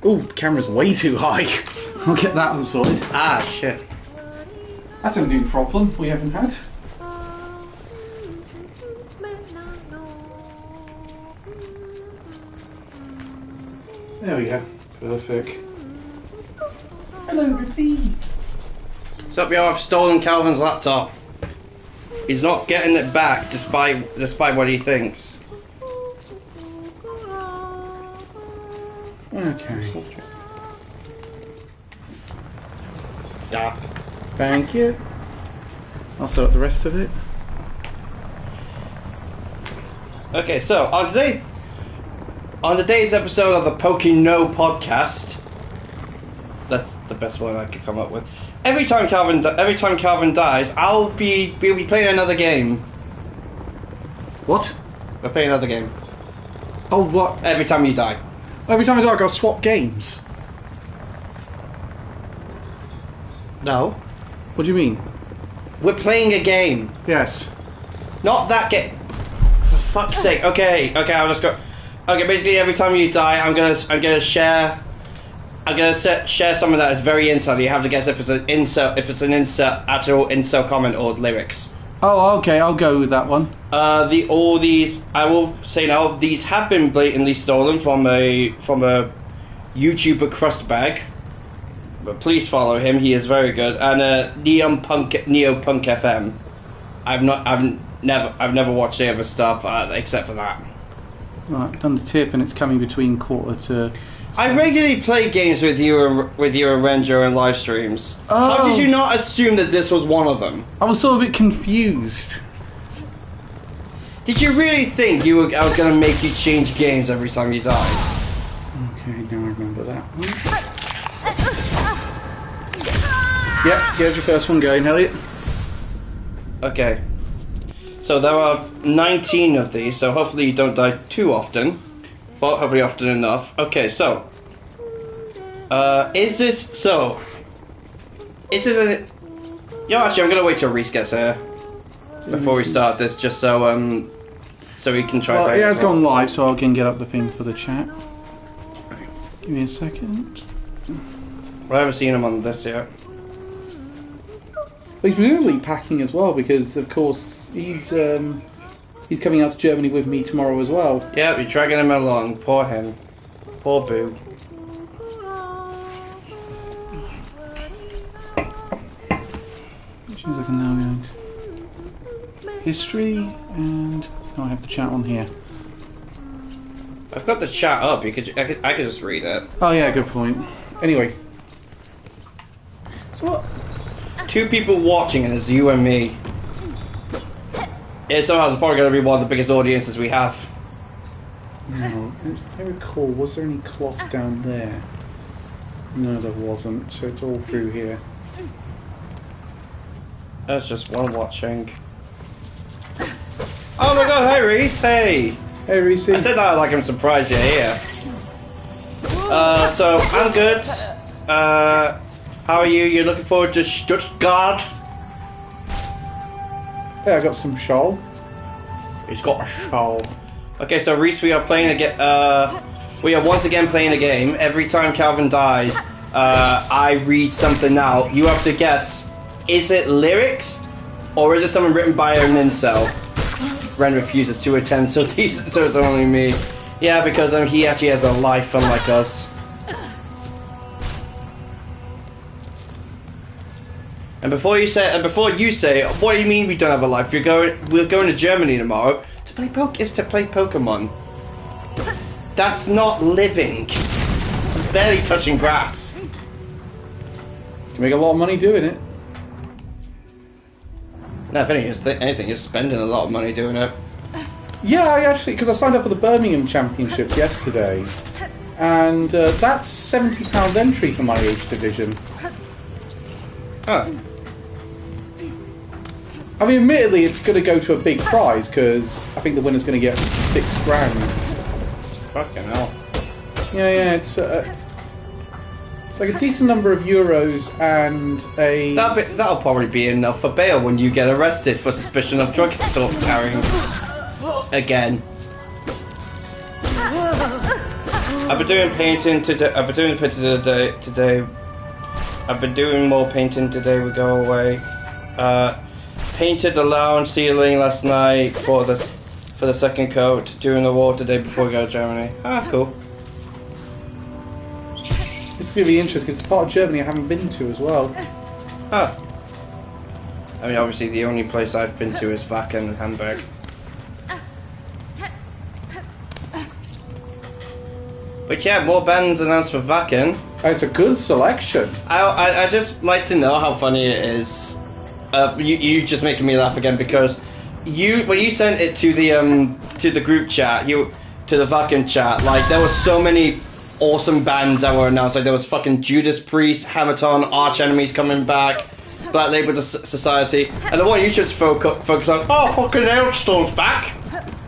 Oh, the camera's way too high. I'll get that one sorted. Ah, shit. That's a new problem we haven't had. There we go. Perfect. Hello, Rippy. So, yo, I've stolen Calvin's laptop. He's not getting it back, despite what he thinks. Okay. Stop. Thank you. I'll set up the rest of it. Okay, so on today's episode of the Pokino podcast, that's the best one I could come up with. Every time Calvin dies, we'll be playing another game. What? We're playing another game. Oh, what? Every time you die. Every time I die, I gotta swap games. No. What do you mean? We're playing a game. Yes. Not that game. For fuck's sake. Okay, I'll just go. Okay, basically every time you die, I'm gonna share something that is very inside. You have to guess if it's an insert, actual insert comment or lyrics. Oh, okay, I'll go with that one. All these, I will say now, these have been blatantly stolen from a YouTuber crustbag. But please follow him; he is very good. And Neopunk FM. I've never watched any of his stuff except for that. Right, done the tip, and it's coming between quarter to. I regularly play games with you and Ren during live streams. Oh. How did you not assume that this was one of them? I was sort of a bit confused. Did you really think I was going to make you change games every time you died? Okay, now I remember that one. Yep, get your first one going, Elliot. Okay. So there are 19 of these, so hopefully you don't die too often. But hopefully often enough. Okay, so is this a... Yo, actually, I'm gonna wait till Reese gets here before we start this, just so we can try. Well, it has gone live, so I can get up the thing for the chat. Give me a second. I haven't seen him on this yet. He's presumably packing as well, because of course he's coming out to Germany with me tomorrow as well. Yeah, you're dragging him along. Poor him. Poor Boo. Which means I can now go into history, and now I have the chat on here. I've got the chat up. I could just read it. Oh yeah, good point. Anyway. So what? 2 people watching, and it's you and me. Yeah, somehow it's probably going to be one of the biggest audiences we have. No, I recall, was there any cloth down there? No, there wasn't, so it's all through here. There's just one watching. Oh my god, hey Reese, hey! Hey Reese. I said that like I'm surprised you're here. So, I'm good. How are you? You're looking forward to Stuttgart? Hey, I got some shawl. He's got a shawl. Okay, so Reese, we are playing we are once again playing a game. Every time Calvin dies, I read something out. You have to guess: is it lyrics, or is it something written by an incel? Ren refuses to attend, so it's only me. Yeah, because he actually has a life, unlike us. And before you say, what do you mean we don't have a life? We're going to Germany tomorrow to play Pokemon. That's not living. It's barely touching grass. You can make a lot of money doing it. No, if anything, you're spending a lot of money doing it. Yeah, I actually, because I signed up for the Birmingham Championship yesterday, and that's £70 entry for my age division. Oh. I mean, admittedly, it's going to go to a big prize because I think the winner's going to get £6 grand. Fucking hell. Yeah, it's like a decent number of euros and a... That'll probably be enough for bail when you get arrested for suspicion of drug carrying again. I've been doing painting today. I've been doing painting today. I've been doing more painting today. We go away. Painted the lounge ceiling last night for the second coat. Doing the wall today before we go to Germany. Ah, cool. This is going to be interesting. It's a part of Germany I haven't been to as well. Ah. I mean, obviously the only place I've been to is Wacken and Hamburg. But yeah, more bands announced for Wacken. It's a good selection. I just like to know how funny it is. You just making me laugh again because when you sent it to the group chat, to the Wacken chat, like there were so many awesome bands that were announced. Like there was fucking Judas Priest, Hamilton, Arch Enemies coming back, Black Label Society, and the one you should focus on. Oh, fucking Hailstorm's back!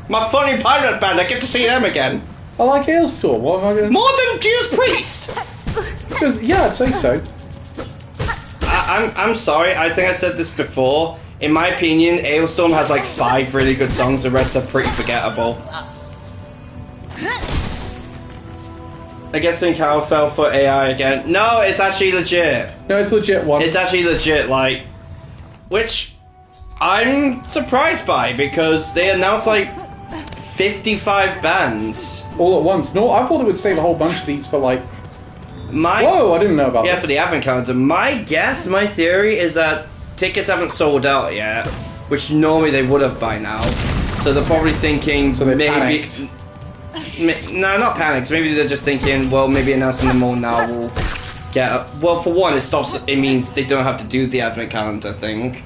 My funny pirate band. I get to see them again. I like Hailstorm. What am I going to... More than Judas Priest! Yeah, I'd say so. I'm sorry, I think I said this before. In my opinion, Hailstorm has like 5 really good songs, the rest are pretty forgettable. I guess in Cal fell for AI again. No, it's actually legit. No, it's legit one. It's actually legit, like... Which I'm surprised by, because they announced like 55 bands. All at once. No, I thought it would save a whole bunch of these for like... Whoa, I didn't know about this. For the advent calendar. My theory is that tickets haven't sold out yet, which normally they would have by now. So they're probably thinking maybe... panicked. No, not panicked. Maybe they're just thinking, well, maybe announcing them all now will get... Well, for one, it means they don't have to do the advent calendar thing.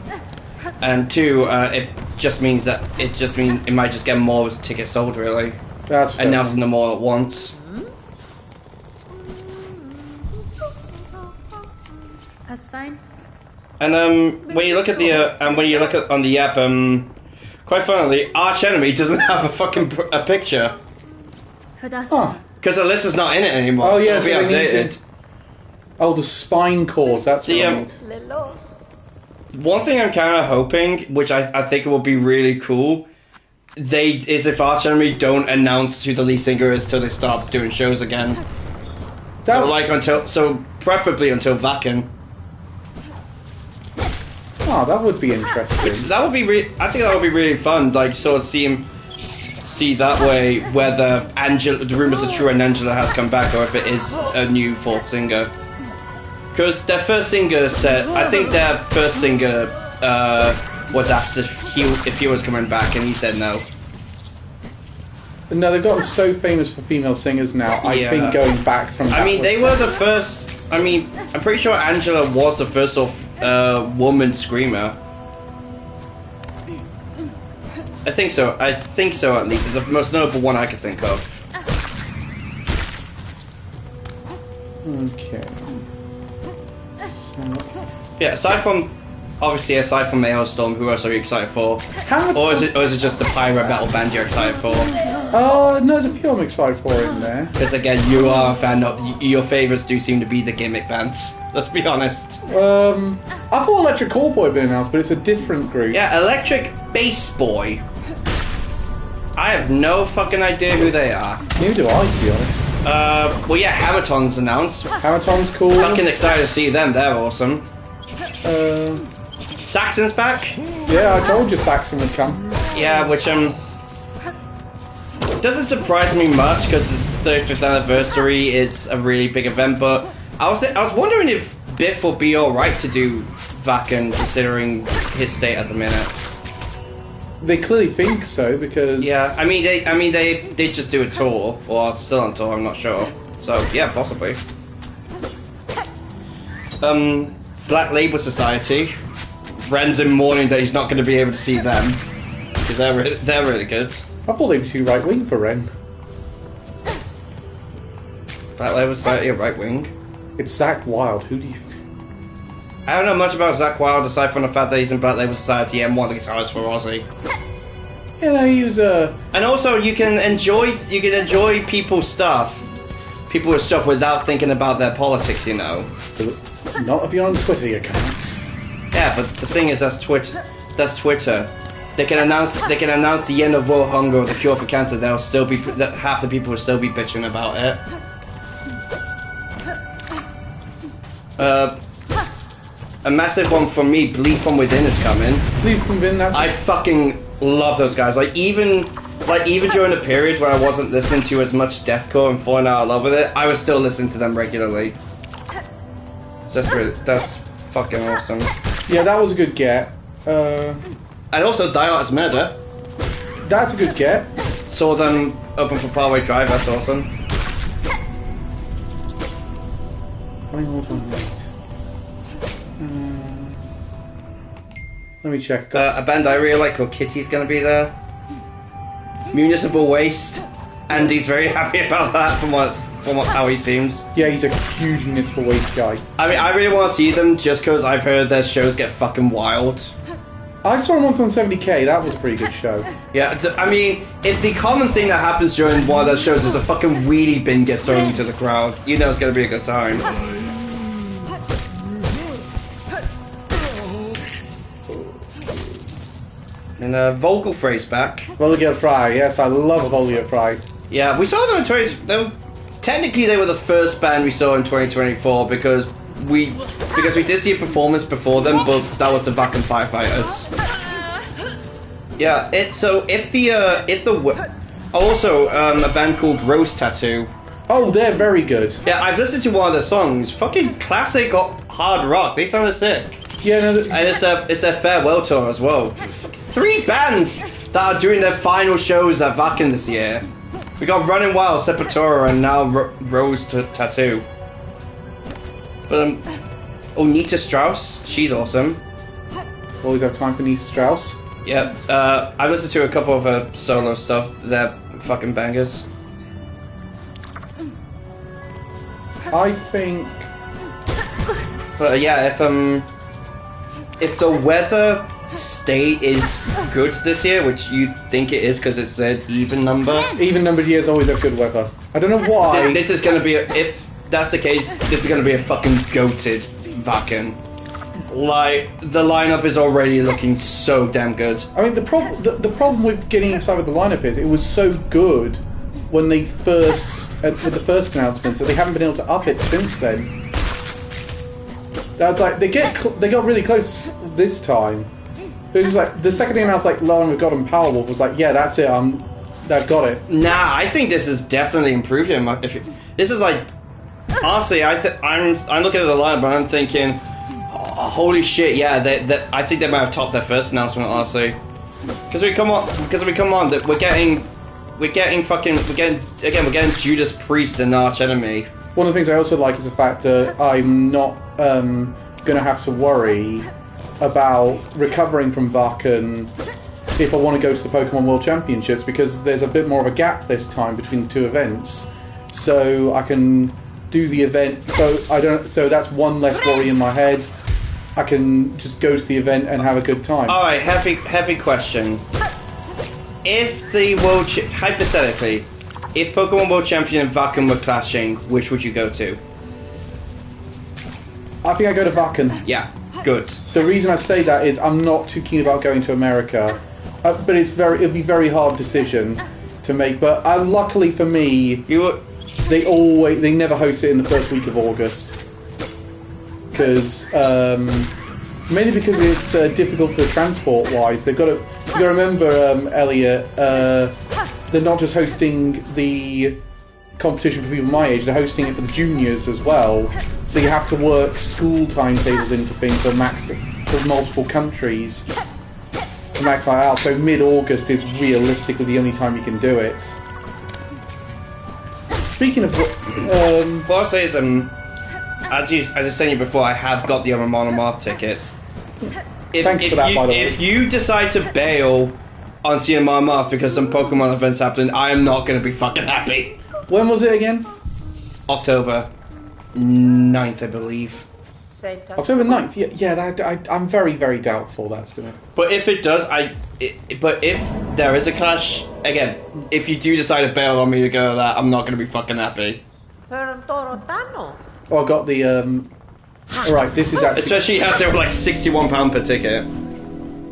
And 2, it means it might just get more tickets sold, really. That's fair. Announcing them all at once. That's fine. And when you look at on the app, quite funnily, Arch Enemy doesn't have a picture. Huh. Because Alyssa's not in it anymore. Oh yeah, so it'll be updated. Oh, the spine cores. That's what I need. One thing I'm kind of hoping, which I think will be really cool, is if Arch Enemy don't announce who the lead singer is till they start doing shows again. Preferably until Wacken. Oh, that would be interesting. That would be I think that would be really fun. Like, sort of see that way whether the rumors are true and Angela has come back, or if it is a new 4th singer. Because their first singer said, I think their first singer was asked if he was coming back, and he said no. No, they've gotten so famous for female singers now. I think going back from. I mean, they were the first. I mean, I'm pretty sure Angela was the first woman screamer. I think so. At least. It's the most notable one I could think of. Okay. Yeah, aside from Hailstorm, who else are you excited for? Or is it just the pirate metal band you're excited for? No, there's a few I'm excited for in there. Because again, you are a fan of... Your favourites do seem to be the gimmick bands. Let's be honest. I thought Electric Callboy had been announced, but it's a different group. Yeah, Electric Bass Boy. I have no fucking idea who they are. Neither do I, to be honest. Well, yeah, Hamilton's announced. Hamilton's cool. Fucking excited to see them. They're awesome. Saxon's back. Yeah, I told you Saxon would come. Yeah, which doesn't surprise me much because his 35th anniversary is a really big event. But I was wondering if Biff would be all right to do Wacken considering his state at the minute. They clearly think so because yeah, I mean they just do a tour or still on tour. I'm not sure. So yeah, possibly. Black Label Society. Ren's in mourning that he's not going to be able to see them because they're really good. I thought they'd be too right wing for Ren. Black Label Society are right wing. It's Zakk Wylde. Who do you? I don't know much about Zakk Wylde aside from the fact that he's in Black Label Society and one of the guitarists for Ozzy. You know, he was And also, you can enjoy people's stuff without thinking about their politics. You know. Not if you're on Twitter, you can't. Yeah, but the thing is, that's Twitter. they can announce the end of world hunger or the cure for cancer. There'll still be half the people will still be bitching about it. A massive one for me, Bleed From Within is coming. Bleed From Within, I fucking love those guys. Like even during the period where I wasn't listening to as much deathcore and falling out of love with it, I was still listening to them regularly. So that's fucking awesome. Yeah, that was a good get. And also Die Artist Murder. That's a good get. Saw them open for Parkway Drive, that's awesome. Let me check. A band I really like called Kitty's gonna be there. Municipal Waste. Andy's very happy about that from how he seems. Yeah, he's a huge Municipal Waste guy. I mean, I really want to see them just because I've heard their shows get fucking wild. I saw him once on 70K, that was a pretty good show. Yeah, I mean, if the common thing that happens during one of those shows is a fucking wheelie bin gets thrown into the crowd, you know it's gonna be a good time. And Vocal Phrase back. Vulgar Pride, yes, I love a Vulgar Pride. Yeah, we saw them in technically they were the first band we saw in 2024 because we did see a performance before them, but that was the Vacuum Firefighters. Yeah, also a band called Rose Tattoo. Oh, they're very good. Yeah, I've listened to one of their songs. Fucking classic hard rock. They sounded sick. Yeah, no, and it's their farewell tour as well. 3 bands that are doing their final shows at Vacuum this year. We got Running Wild, Sepultura, and now Rose Tattoo. But Nita Strauss, she's awesome. Always have time for Nita Strauss. Yeah, I've listened to a couple of her solo stuff. They're fucking bangers. I think. But yeah, if the weather state is good this year, which you think it is because it's an even number. Even numbered years always have good weather. I don't know why. This is going to be, if that's the case, this is going to be a fucking goated Vacuum. Like, the lineup is already looking so damn good. I mean, the problem with getting excited with the lineup is it was so good when they first, with the first announcement, so they haven't been able to up it since then. That's like, they got really close this time. It was like, the second they announced, like, Lauren with God and Powerwolf was like, yeah, that's it, I've got it. Nah, I think this is definitely improving. This is like, honestly, I'm looking at the lineup and I'm thinking, oh, holy shit, yeah, I think they might have topped their first announcement, honestly. Because we come on, that we're getting Judas Priest and Arch Enemy. One of the things I also like is the fact that I'm not going to have to worry about recovering from Vakuum if I want to go to the Pokemon World Championships, because there's a bit more of a gap this time between the 2 events, so I can do the event. So that's one less worry in my head. I can just go to the event and have a good time. All right, heavy question. If the hypothetically, if Pokemon World Champion and Vacuum were clashing, which would you go to? I think I go to Vacuum. Yeah, good. The reason I say that is I'm not too keen about going to America, but it'd be a very hard decision to make. But luckily for me, they never host it in the first week of August, because mainly because it's difficult for transport wise. You got to remember, Elliot. They're not just hosting the competition for people my age, they're hosting it for the juniors as well. So you have to work school timetables into things for multiple countries to max that out. So mid-August is realistically the only time you can do it. Speaking of, what I'll say is, as I was saying before, I have got the other Monomoth tickets. Thanks for that, by the way. If you decide to bail on seeing Monomoth because some Pokemon events happening, I am not going to be fucking happy. When was it again? October 9th, I believe. October 9th? Yeah, I'm very, very doubtful that's going to... But if it does, but if there is a clash, again, if you do decide to bail on me to go to that, I'm not going to be fucking happy. Oh, I got the, Alright, this is actually... Especially as they were like £61 per ticket.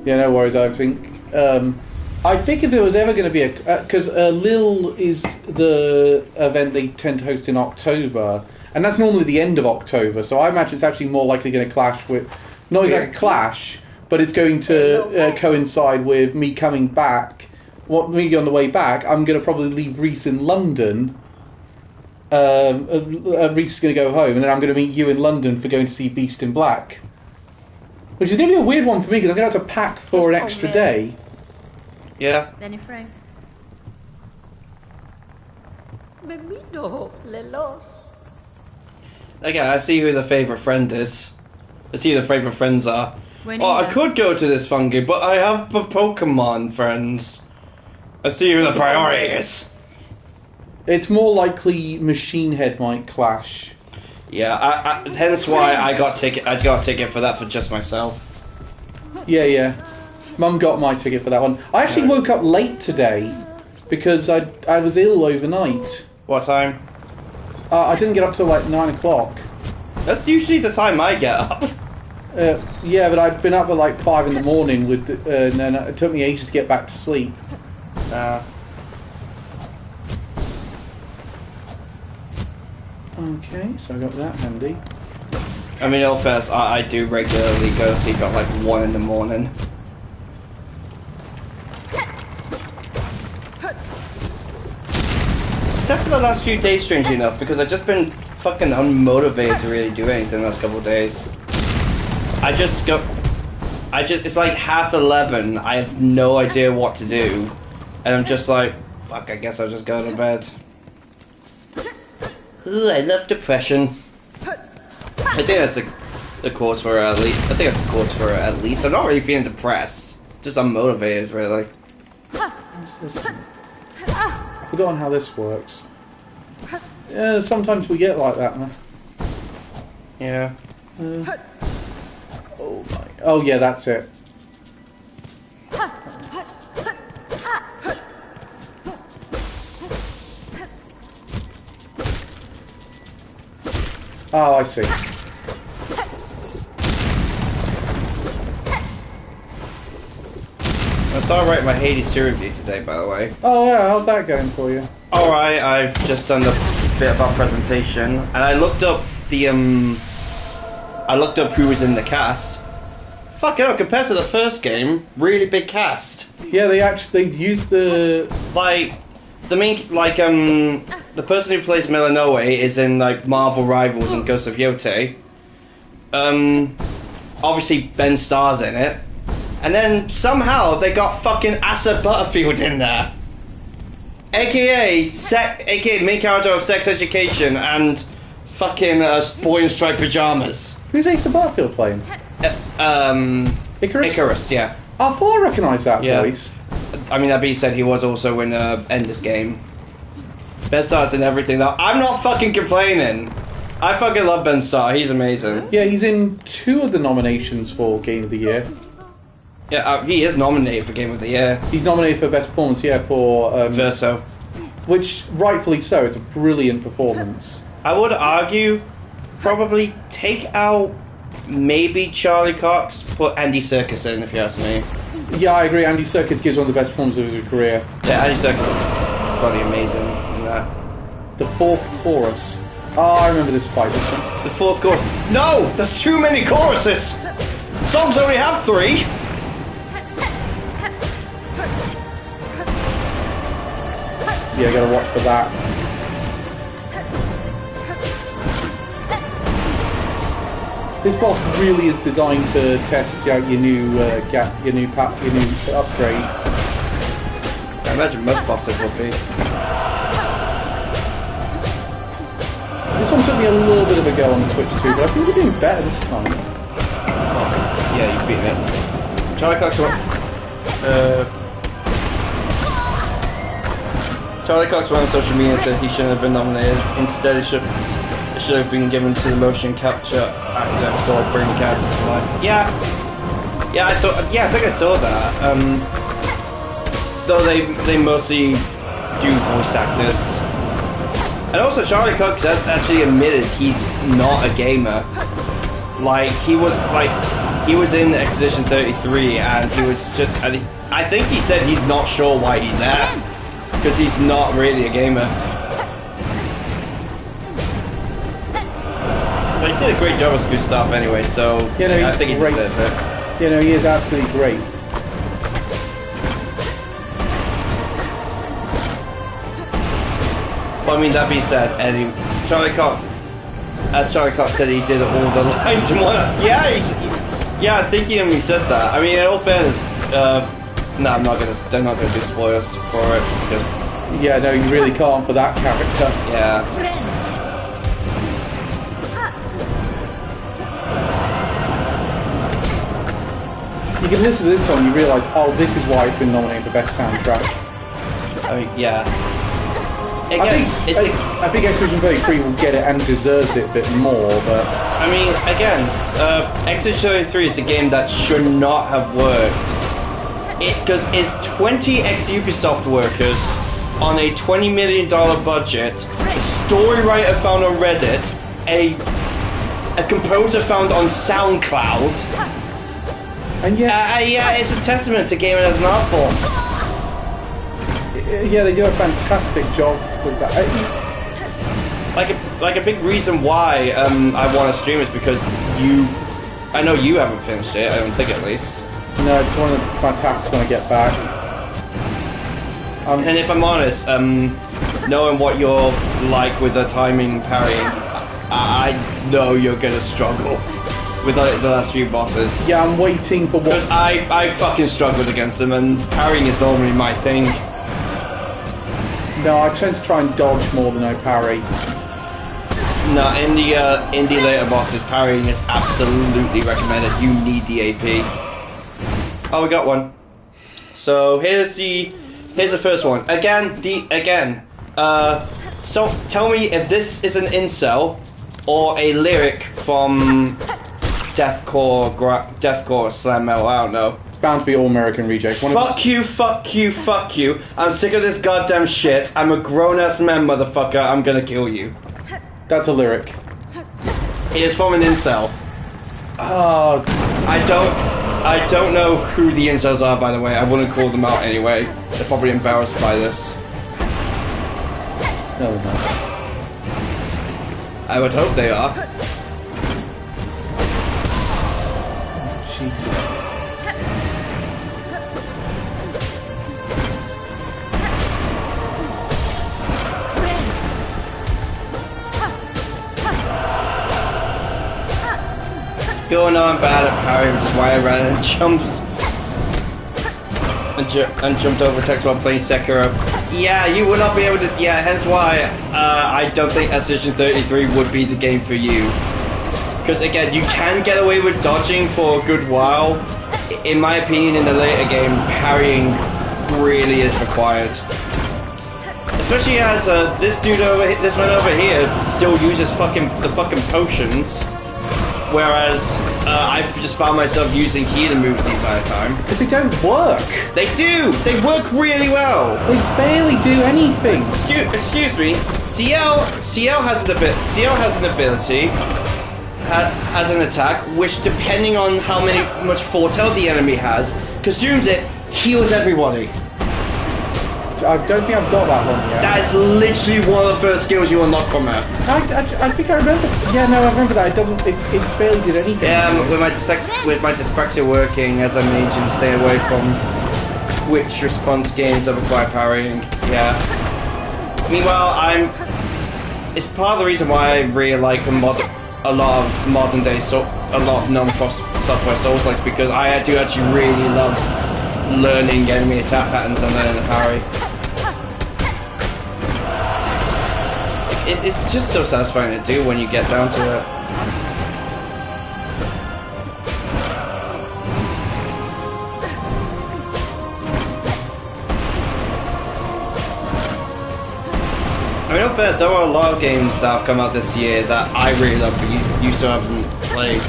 Yeah, no worries, I think... I think if there was ever going to be because Lille is the event they tend to host in October, and that's normally the end of October. So I imagine it's actually more likely going to clash with, not exactly clash, but it's going to coincide with me coming back. Me on the way back, I'm going to probably leave Reese in London. Reese is going to go home, and then I'm going to meet you in London for going to see Beast in Black, which is going to be a weird one for me because I'm going to have to pack for an extra day. Yeah. Benny Frank. Again, I see who the favourite friend is. I see who the favourite friends are. I could go to this fungi, but I have Pokemon friends. I see who the priority is. It's more likely Machine Head might clash. Yeah, hence why I got ticket. I got a ticket for that for just myself. Yeah. Mum got my ticket for that one. I actually woke up late today because I was ill overnight. What time? I didn't get up till like 9 o'clock. That's usually the time I get up. Yeah, but I'd been up at like 5 in the morning with, and then it took me ages to get back to sleep. Okay, so I got that handy. I mean, all fairness, I do regularly go to sleep at like 1 in the morning. Except for the last few days, strangely enough, because I've just been fucking unmotivated to really do anything the last couple of days. It's like 11:30, I have no idea what to do, and I'm just like, fuck, I guess I'll just go to bed. Ooh, I love depression. I think that's a cause for at least. I think that's a cause for at least. I'm not really feeling depressed, just unmotivated, really. I've forgotten how this works. Yeah, sometimes we get like that, man. Yeah. Oh yeah, that's it. Oh, I see. I started writing my Hades 2 review today, by the way. Oh yeah, how's that going for you? Alright, I've just done a bit of our presentation, and I looked up the, I looked up who was in the cast. Fuck hell, compared to the first game, really big cast. Yeah, they used the... Like, the main, like, the person who plays Milanoe is in, like, Marvel Rivals and Ghost of Yote. Obviously Ben Starr's in it. And then somehow they got fucking Asa Butterfield in there. AKA main character of Sex Education and fucking Boy in Striped Pajamas. Who's Asa Butterfield playing? Icarus? Icarus, yeah. I thought I recognised that voice. I mean, that being said, he was also in Ender's Game. Ben Starr's in everything though. I'm not fucking complaining. I fucking love Ben Starr, he's amazing. Yeah, he's in 2 of the nominations for Game of the Year. Yeah, he is nominated for Game of the Year. He's nominated for Best Performance, yeah, for... Verso. Which, rightfully so, it's a brilliant performance. I would argue, probably take out maybe Charlie Cox, put Andy Serkis in, if you ask me. Yeah, I agree, Andy Serkis gives one of the best performances of his career. Yeah, Andy Serkis is bloody amazing in that. The 4th chorus. Oh, I remember this fight. The 4th chorus. No! There's too many choruses! Songs only have 3! Yeah, gotta watch for that. This boss really is designed to test out your new upgrade. I imagine most bosses would be. This one took me a little bit of a go on the Switch too, but I think we're doing better this time. Yeah, you've beaten it. Charlie Cox Charlie Cox went on social media and said he shouldn't have been nominated. Instead, it should have been given to the motion capture actor for bringing characters to life. Yeah, I saw. Yeah, I think I saw that. Though they mostly do voice actors, and also Charlie Cox has actually admitted he's not a gamer. Like he he was in Expedition 33, and he was just. And I think he said he's not sure why he's there, because he's not really a gamer. But he did a great job with good stuff anyway, so you know, I think he deserves it. You know, he is absolutely great. Well, I mean, that being said, Eddie, Charlie Cox said he did all the lines in one. Yeah, yeah, I think he only said that. I mean, in all fairness, no, they're not gonna do spoilers for it. Because, yeah, no, you really can't for that character. Yeah. You can listen to this song, you realise, oh, this is why it's been nominated for Best Soundtrack. I mean, yeah. Again, I think Expedition 33 will get it and deserves it a bit more, but... I mean, again, Expedition 33 is a game that should not have worked. Because it's 20 ex-Ubisoft workers on a $20 million budget, a story writer found on Reddit, a composer found on SoundCloud. And yeah, it's a testament to gaming as an art form. Yeah, they do a fantastic job with that. Like a big reason why I want to stream is because I know you haven't finished it. I don't think, at least. No, it's one of the fantastic when I get back. And if I'm honest, knowing what you're like with the timing parrying, I know you're gonna struggle with the last few bosses. Yeah, I'm waiting for what... Because I fucking struggled against them, and parrying is normally my thing. No, I tend to try and dodge more than I parry. No, in the later bosses, parrying is absolutely recommended. You need the AP. Oh, we got one. So here's the first one. So tell me if this is an incel or a lyric from deathcore slam metal. I don't know. It's bound to be All American Reject. Fuck you, fuck you, fuck you. I'm sick of this goddamn shit. I'm a grown-ass man, motherfucker. I'm gonna kill you. That's a lyric. It is from an incel. Oh. I don't know who the incels are, by the way. I wouldn't call them out anyway. They're probably embarrassed by this. No, they're not. I would hope they are. Jesus. You all know I'm bad at parrying, which is why I ran and jumped over text while playing Sekiro. Yeah, you will not be able to. Yeah, hence why I don't think Expedition 33 would be the game for you. Because again, you can get away with dodging for a good while. In my opinion, in the later game, parrying really is required. Especially as this man over here still uses the fucking potions. Whereas I've just found myself using healing moves the entire time. Because they don't work. They do! They work really well! They barely do anything. Excuse me, CL has an ability, has an attack, which depending on how much foretell the enemy has, consumes it, heals everybody. I don't think I've got that one yet. That is literally one of the first skills you unlock from her. I think I remember. Yeah, no, I remember that. It barely did anything. Yeah, with my dyspraxia working, as I mentioned, stay away from Twitch response games that require parrying. Yeah. Meanwhile, it's part of the reason why I really like a lot of modern day, a lot of non-software Souls-likes, because I do actually really love learning enemy attack patterns and learning the parry. It's just so satisfying to do when you get down to it. I mean, fair, there are a lot of games that have come out this year that I really love, but you still haven't played.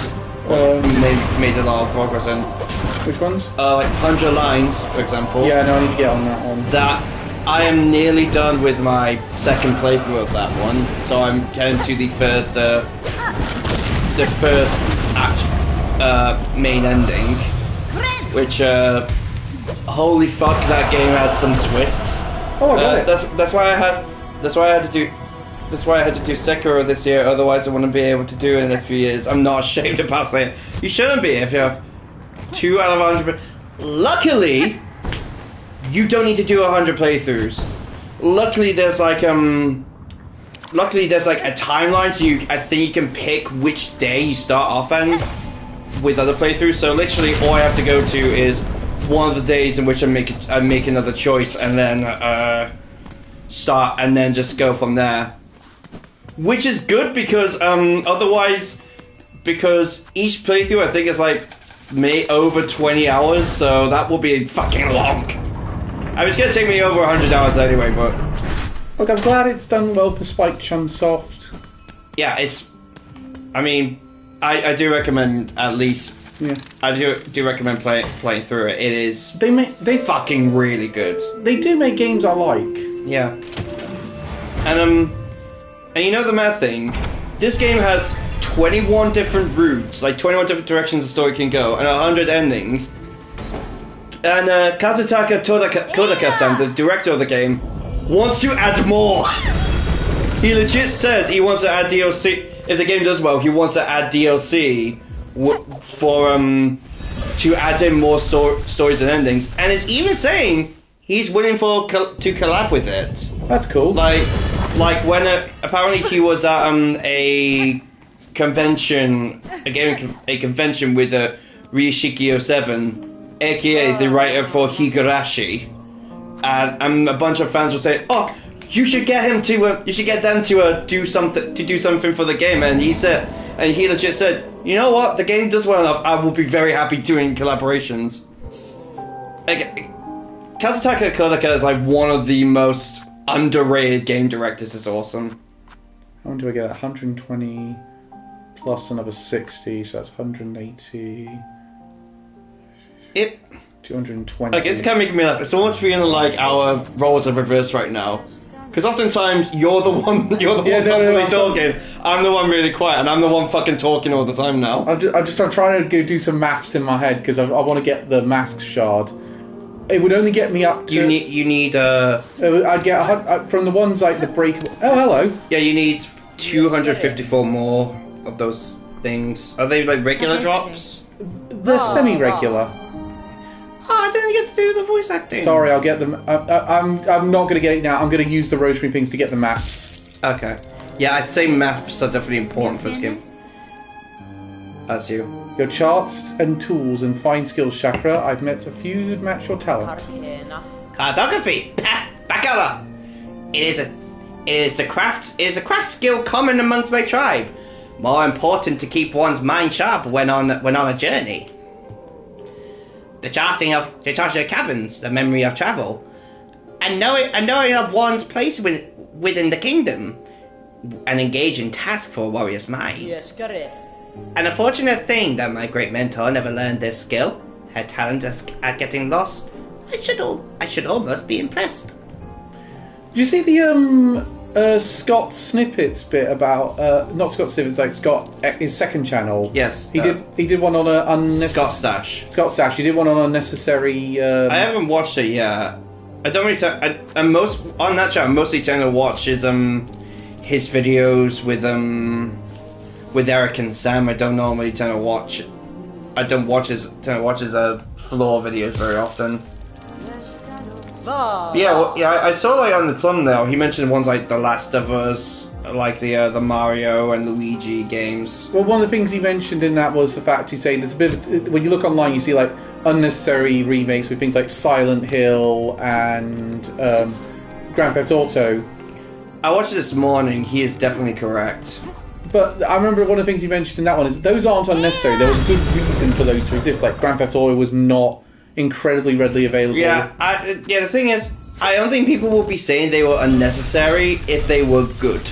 Made a lot of progress in. Which ones? Like 100 Lines, for example. Yeah, no, I need to get on that one. That I am nearly done with my second playthrough of that one, so I'm getting to the first main ending, which holy fuck, that game has some twists. Oh, I got it. That's why I had to do Sekiro this year. Otherwise, I wouldn't be able to do it in the next few years. I'm not ashamed about saying it. You shouldn't be if you have 2 out of 100. Luckily, you don't need to do 100 playthroughs. Luckily, there's like a timeline, so I think you can pick which day you start off on with other playthroughs. So literally, all I have to go to is one of the days in which I make another choice, and then start, and then just go from there. Which is good because otherwise, because each playthrough I think is like over 20 hours, so that will be fucking long. I mean, it's gonna take me over 100 hours anyway, but look, I'm glad it's done well for Spike Chunsoft. Yeah, I mean, I do recommend at least. Yeah. I do recommend playing through it. It is. They fucking really good. They do make games I like. Yeah. And you know the mad thing, this game has 21 different routes, like 21 different directions the story can go, and 100 endings. And Kazutaka Kodaka-san, the director of the game, wants to add more. He legit said he wants to add DLC. If the game does well, he wants to add DLC to add in more stories and endings. And it's even saying he's willing to collab with it. That's cool. Like when apparently he was at a convention, a convention with Ryushiki 07, aka the writer for Higurashi, and a bunch of fans were saying, "Oh, you should get them to do something for the game." And he legit said, "You know what? The game does well enough. I will be very happy doing collaborations." Kazutaka Kodaka is like one of the most underrated game directors. Is awesome. How many do I get? 120 plus another 60, so that's 180. 220. Like, it's kind of making me laugh. It's almost feeling like our roles are reversed right now. Because oftentimes you're the one constantly talking. I'm the one really quiet, and I'm the one fucking talking all the time now. I'm trying to go do some maths in my head because I want to get the mask shard. It would only get me up to. You need I'd get from the ones like the breakable. Oh, hello. Yeah, you need 254 more of those things. Are they like regular drops? They're semi-regular. Oh, I didn't get to do the voice acting. Sorry, I'll get them. I'm not going to get it now. I'm going to use the rotary things to get the maps. Okay. Yeah, I'd say maps are definitely important for this game. As you. Your charts and tools and fine skills chakra. I've met a few who'd match your talent. Cartography. Back over. It is a craft skill common amongst my tribe. More important to keep one's mind sharp when on a journey. The charting of caverns, the memory of travel, and knowing of one's place within the kingdom, an engaging task for a warrior's mind. Yes, correct. An unfortunate thing that my great mentor never learned this skill. Her talent at getting lost. I should almost be impressed. Did you see the Scott Snippets bit about not Scott Snippets, like Scott his second channel? Yes, he did one on a unnecessary Scott Stash. He did one on unnecessary. I haven't watched it yet. I don't really. On that channel, mostly tend to watch his videos with Eric and Sam. I don't normally tend to watch. I don't watch his floor videos very often. I saw like on the thumbnail he mentioned ones like The Last of Us, like the Mario and Luigi games. Well, one of the things he mentioned in that was the fact he's saying there's a bit of, when you look online you see like unnecessary remakes with things like Silent Hill and Grand Theft Auto. I watched it this morning. He is definitely correct. But I remember one of the things you mentioned in that one is those aren't unnecessary. There was a good reason for those to exist. Like Grand Theft Auto was not incredibly readily available. The thing is, I don't think people will be saying they were unnecessary if they were good.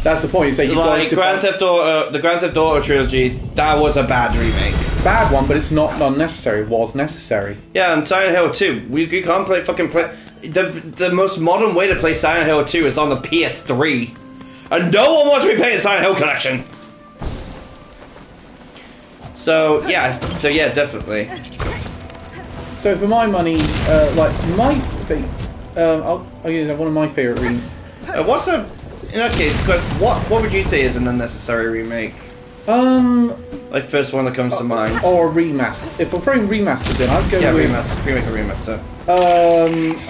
That's the point. You say the Grand Theft Auto trilogy, that was a bad remake. Bad one, but it's not unnecessary. It was necessary. Yeah, and Silent Hill 2. You can't play. The most modern way to play Silent Hill 2 is on the PS3. And no one wants to be playing the Silent Hill collection. So yeah, definitely. So for my money, like my I'll use one of my favourite What's a in that case? What would you say is an unnecessary remake? Like first one that comes to mind. Or a remaster. If we're throwing remasters in, I'd go with remake or remaster.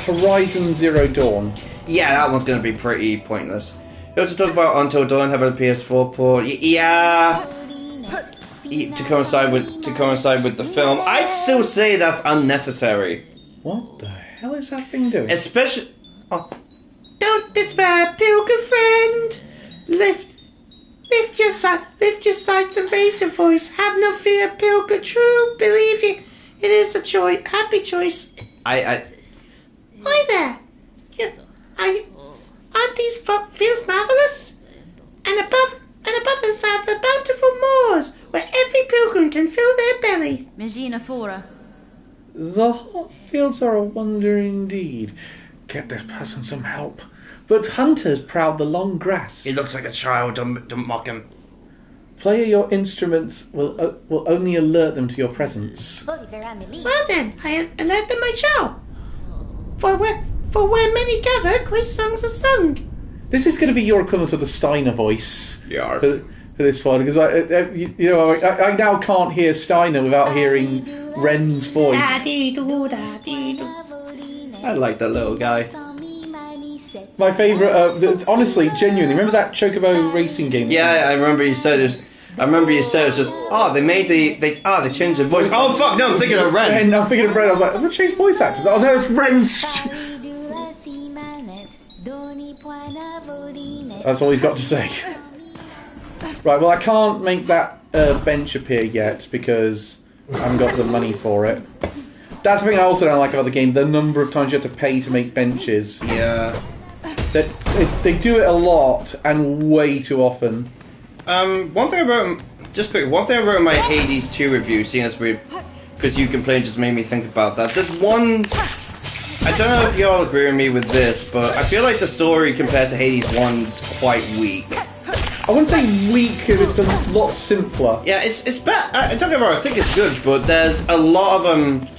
Horizon Zero Dawn. Yeah, that one's going to be pretty pointless. You also talk about Until Dawn having a PS4 port. Yeah. To coincide with the film, I'd still say that's unnecessary. What the hell is that thing doing? Especially, don't despair, pilgrim friend. Lift your sights and raise your voice. Have no fear, pilgrim. True, believe you. It is a choice, happy choice. Hi there. Aren't these fields marvelous? And above us are the bountiful moors, where every pilgrim can fill their belly. Megina Fora. The hot fields are a wonder indeed. Get this person some help. But hunters proud the long grass. He looks like a child. Don't mock him. Player your instruments will only alert them to your presence. Well then, I alert them I shall. For where many gather, great songs are sung. This is going to be your equivalent of the Steiner voice. Yeah. For this one, because I now can't hear Steiner without hearing Ren's voice. I like that little guy. My favourite, honestly, genuinely, remember that Chocobo racing game? Yeah, I remember you said it. Just, they changed the voice. Oh fuck, no, I'm thinking of Ren. I'm thinking of Ren. I was like, let's change voice actors. Oh no, it's Ren's. That's all he's got to say. Right, well, I can't make that bench appear yet because I haven't got the money for it. That's the thing I also don't like about the game, the number of times you have to pay to make benches. Yeah. They do it a lot and way too often. One thing I wrote in my Hades 2 review, seeing as because you complained, just made me think about that. There's one, I don't know if y'all agree with me with this, but I feel like the story compared to Hades 1's quite weak. I wouldn't say weak, it's a lot simpler. Yeah, it's bad. Don't get me wrong, I think it's good, but there's a lot of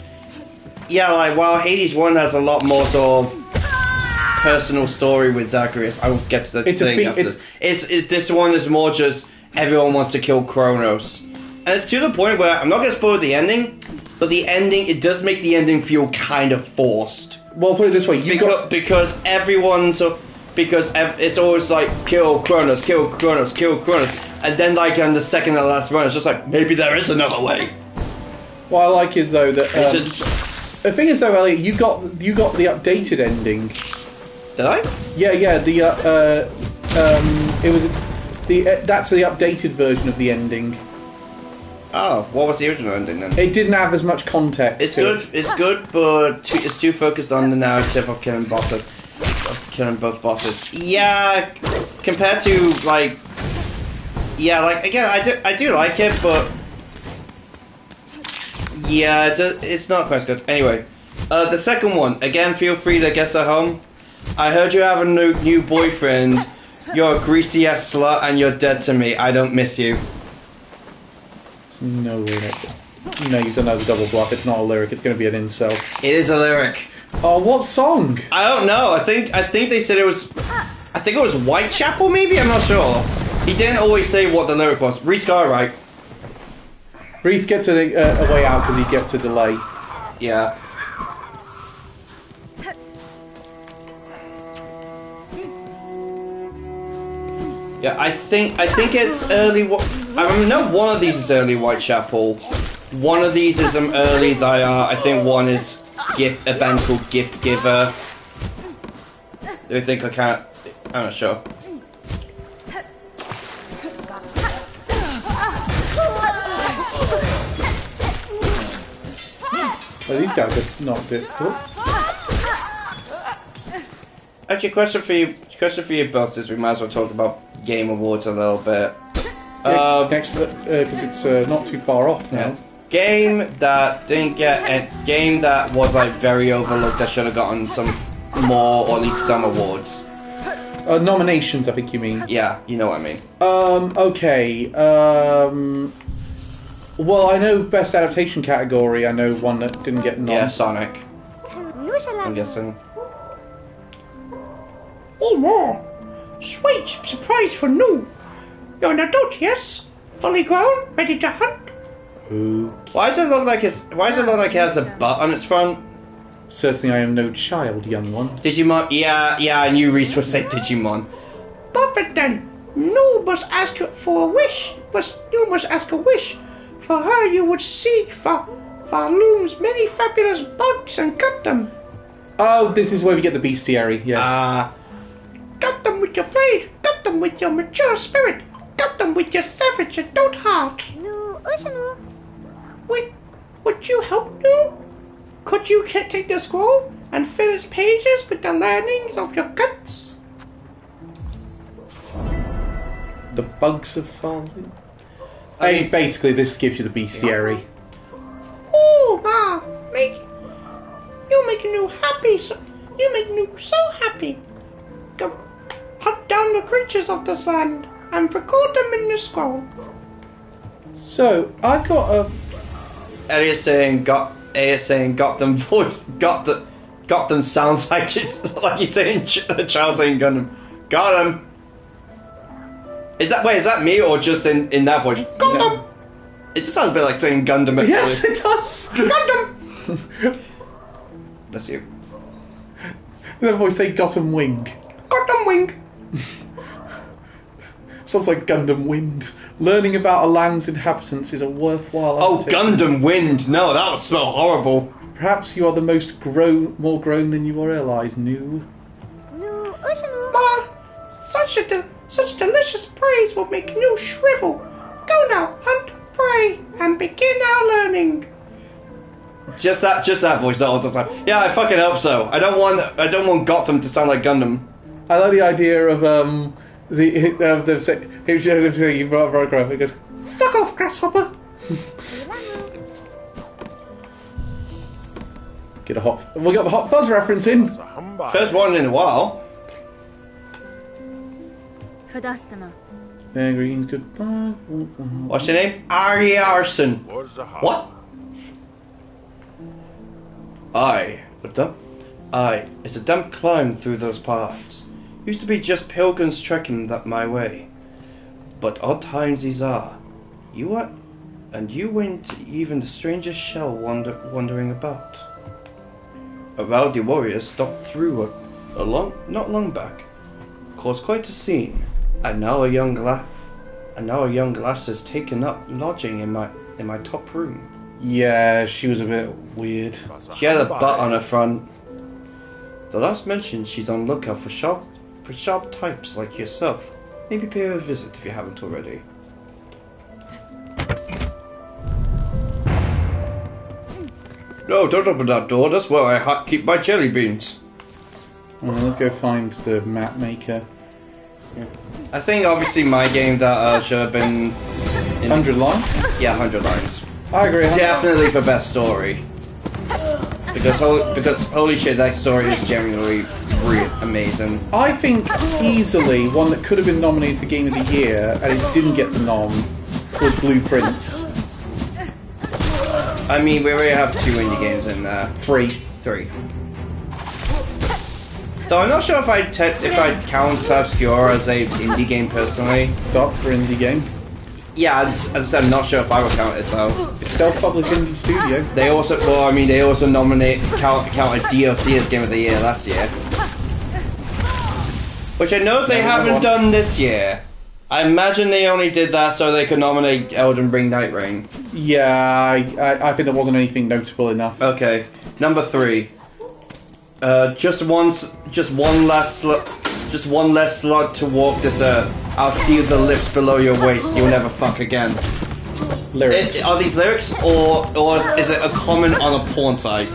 yeah, like while Hades 1 has a lot more sort of personal story with Zacharias, I will get to the thing after this. This one is more just everyone wants to kill Kronos, and it's to the point where I'm not going to spoil the ending, but the ending, it does make the ending feel kind of forced. Well, put it this way, because it's always like kill Kronos, kill Kronos, kill Kronos, and then like on the second and last run, it's just like maybe there is another way. What I like is though that the thing is though, Elliot, you got the updated ending. Did I? Yeah. It was that's the updated version of the ending. Oh, what was the original ending then? It didn't have as much context. It's good. It's good, but it's too focused on the narrative of killing both bosses. Yeah, compared to like, yeah, like again, I do like it, but yeah, it's not quite as good. Anyway, the second one, again, feel free to guess at home. I heard you have a new boyfriend. You're a greasy ass slut and you're dead to me. I don't miss you. No way that's it. No, you've done that as a double bluff. It's not a lyric. It's going to be an incel. It is a lyric. Oh, what song? I don't know. I think they said it was. I think it was Whitechapel. Maybe, I'm not sure. He didn't always say what the lyric was. Reese got it right. Reese gets a way out because he gets a delay. Yeah. Yeah, I think it's early. I know one of these is early Whitechapel. One of these is early Dayar. I think one is a band called Gift Giver. I think I can't. I'm not sure. Well, these guys are not difficult. Actually, question for you both, since we might as well talk about Game Awards a little bit. Next, because it's not too far off now. Yeah. Game that didn't get a game that was like very overlooked, that should have gotten some more, or at least some awards. Nominations, I think you mean. Yeah, you know what I mean. Okay. Well, I know best adaptation category. I know one that didn't get nom. Yeah, Sonic. I'm guessing. Oh, more. Sweet surprise for new. You're an adult, yes? Fully grown, ready to hunt? Okay. Why does it look like it has a butt on its front? Certainly, I am no child, young one. Digimon? Yeah, I knew Reese would say Digimon. Perfect then. No must ask for a wish. You must ask a wish. For her you would seek for Loom's many fabulous bugs and cut them. Oh, this is where we get the bestiary, yes. Cut them with your blade. Cut them with your mature spirit. Cut them with your savage adult heart. Would you help me? Could you take the scroll and fill its pages with the learnings of your guts? The bugs have fallen. Hey, basically, this gives you the bestiary. Oh, Ma, you make me happy. You make me so happy. Go hunt down the creatures of this land and record them in the scroll. So I've got a. Elliot saying got them voice got them sounds like it's like you're saying the child saying Gundam. Got them. Is that me or just in that voice? Gundam. It just sounds a bit like saying Gundam. Yes, it does. Gundam. Bless you. That voice say Gotham Wing. Gundam wing. Sounds like Gundam Wind. Learning about a land's inhabitants is a worthwhile Oh, undertaking. Gundam Wind. No, that would smell horrible. Perhaps you are the more grown than you realize, new. Ma, such delicious praise will make you shrivel. Go now, hunt, pray, and begin our learning. Just that voice, not all the time. Yeah, I fucking hope so. I don't want Gotham to sound like Gundam. I like the idea of the saying you brought up. It goes, Fuck off, grasshopper. we got the Hot Fuzz reference in. First one in a while. Yeah, Green's goodbye. What's your name? Ari Arson. What? It's a damp climb through those parts. Used to be just pilgrims trekking that my way. But odd times these are. You went even the strangest shell wandering about. A rowdy warrior stopped through not long back. Caused quite a scene. And now a young lass has taken up lodging in my top room. Yeah, she was a bit weird. She had a butt on her front. The last mentioned she's on lookout for sharp types like yourself. Maybe pay her a visit if you haven't already. No, don't open that door. That's where I keep my jelly beans. Well, let's go find the map maker. Yeah. I think obviously my game that should have been 100 lines? Yeah, 100 lines. I agree. Definitely for best story. Because holy shit, that story is genuinely really amazing. I think easily one that could have been nominated for Game of the Year and it didn't get the nom was Blueprints. I mean, we already have 2 indie games in there. 3. So I'm not sure if I'd count Obscure as a indie game personally. It's up for indie game. Yeah, as I said, I'm not sure if I would count it though. It's self-published indie studio. They also count a DLC as Game of the Year last year, which I know they haven't done this year. I imagine they only did that so they could nominate Elden Ring Night Rain. Yeah, I think there wasn't anything notable enough. Okay, number 3. Just one less slot to walk this earth. I'll steal the lips below your waist. You'll never fuck again. Lyrics. Are these lyrics or is it a comment on a porn site?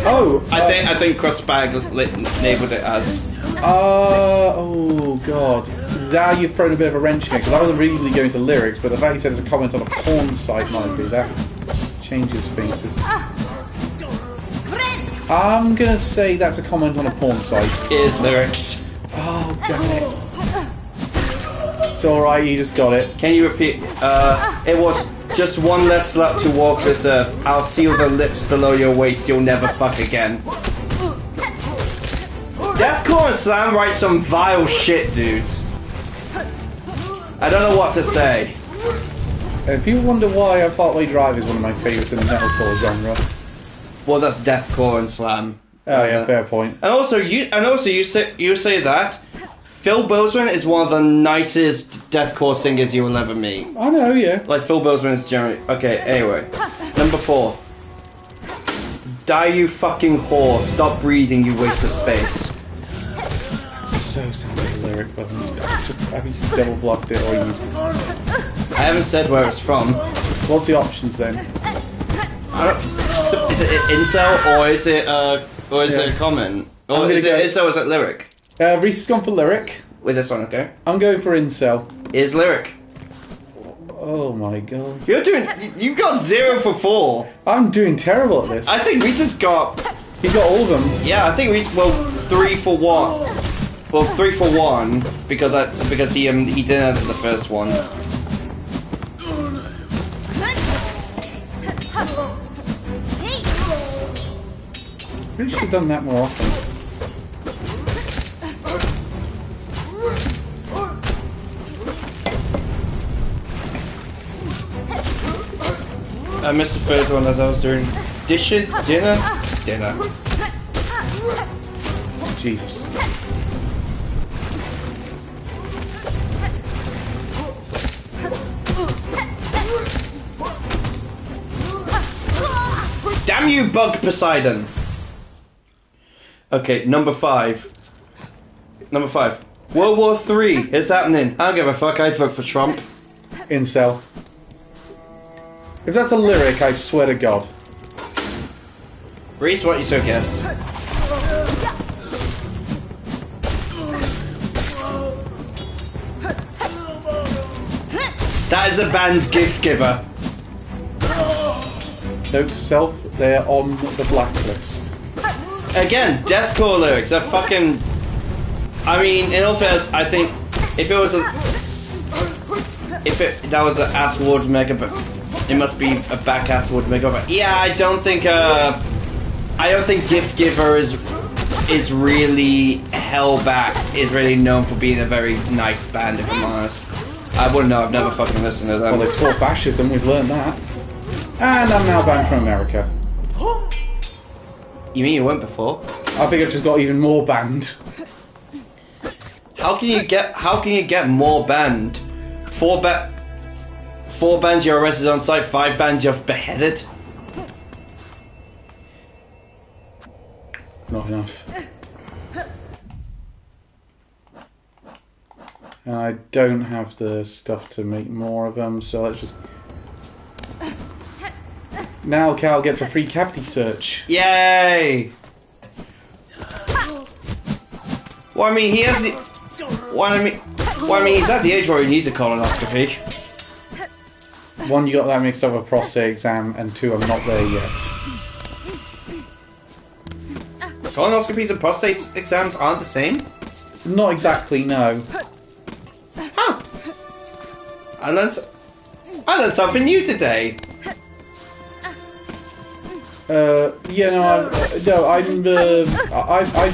Oh, I think Crossbag labeled it as. Oh god. Now you've thrown a bit of a wrench in it, because I wasn't really going to lyrics, but the fact you said it's a comment on a porn site might be, that changes things. I'm gonna say that's a comment on a porn site. It is lyrics. Oh, damn it. It's alright, you just got it. Can you repeat? It was just one less slut to walk this earth. I'll seal the lips below your waist. You'll never fuck again. Deathcore and Slam write some vile shit, dude. I don't know what to say. People wonder why Partway Drive is one of my favourites in the metalcore genre. Well, that's Deathcore and Slam. Oh yeah, fair point. And also you say that Phil Bozeman is one of the nicest deathcore singers you will ever meet. I know, yeah. Like Phil Bozeman is generally okay. Anyway, number 4. Die, you fucking whore! Stop breathing, you waste of space. So sounds like a lyric, but have you double blocked it or you? I haven't said where it's from. What's the options then? Is it incel or is it a comment? Or is it incel or is it lyric? Reese has gone for lyric. With this one, okay. I'm going for incel. Is lyric. Oh my god. You got 0 for 4. I'm doing terrible at this. I think Reese has got... He's got all of them. Yeah, I think Reese, 3 for 1. Well, 3 for 1, because he didn't answer the first one. Really should have done that more often. I missed the first one as I was doing dishes, dinner. Jesus. Damn you, Bug Poseidon! Okay, number 5. World War 3 is happening. I don't give a fuck, I'd vote for Trump. Incel. If that's a lyric, I swear to God. Reese, what you so guess? That is a band gift giver. Note to self, they're on the blacklist. Again, deathcore lyrics are fucking... I mean, in all fairness, I think if it was that was an ass word mega, but it must be a back ass word mega. But yeah, I don't think Gift Giver is really held back. Is really known for being a very nice band, if I'm honest. I wouldn't know. I've never fucking listened to them. Well, there's 4 fascism. We've learned that. And I'm now banned from America. You mean you weren't before? I think I've just got even more banned. How can you get more banned? 4 bans you're arrested on site, 5 bans you're beheaded. Not enough. And I don't have the stuff to make more of them, so let's just... Now Cal gets a free cavity search. Yay! Well, I mean, he has the... Well, I mean, he's at the age where he needs a colonoscopy. 1, you got that mixed up with a prostate exam, and 2, I'm not there yet. Colonoscopies and prostate exams aren't the same? Not exactly, no. Huh. I learned something new today. Yeah, no, I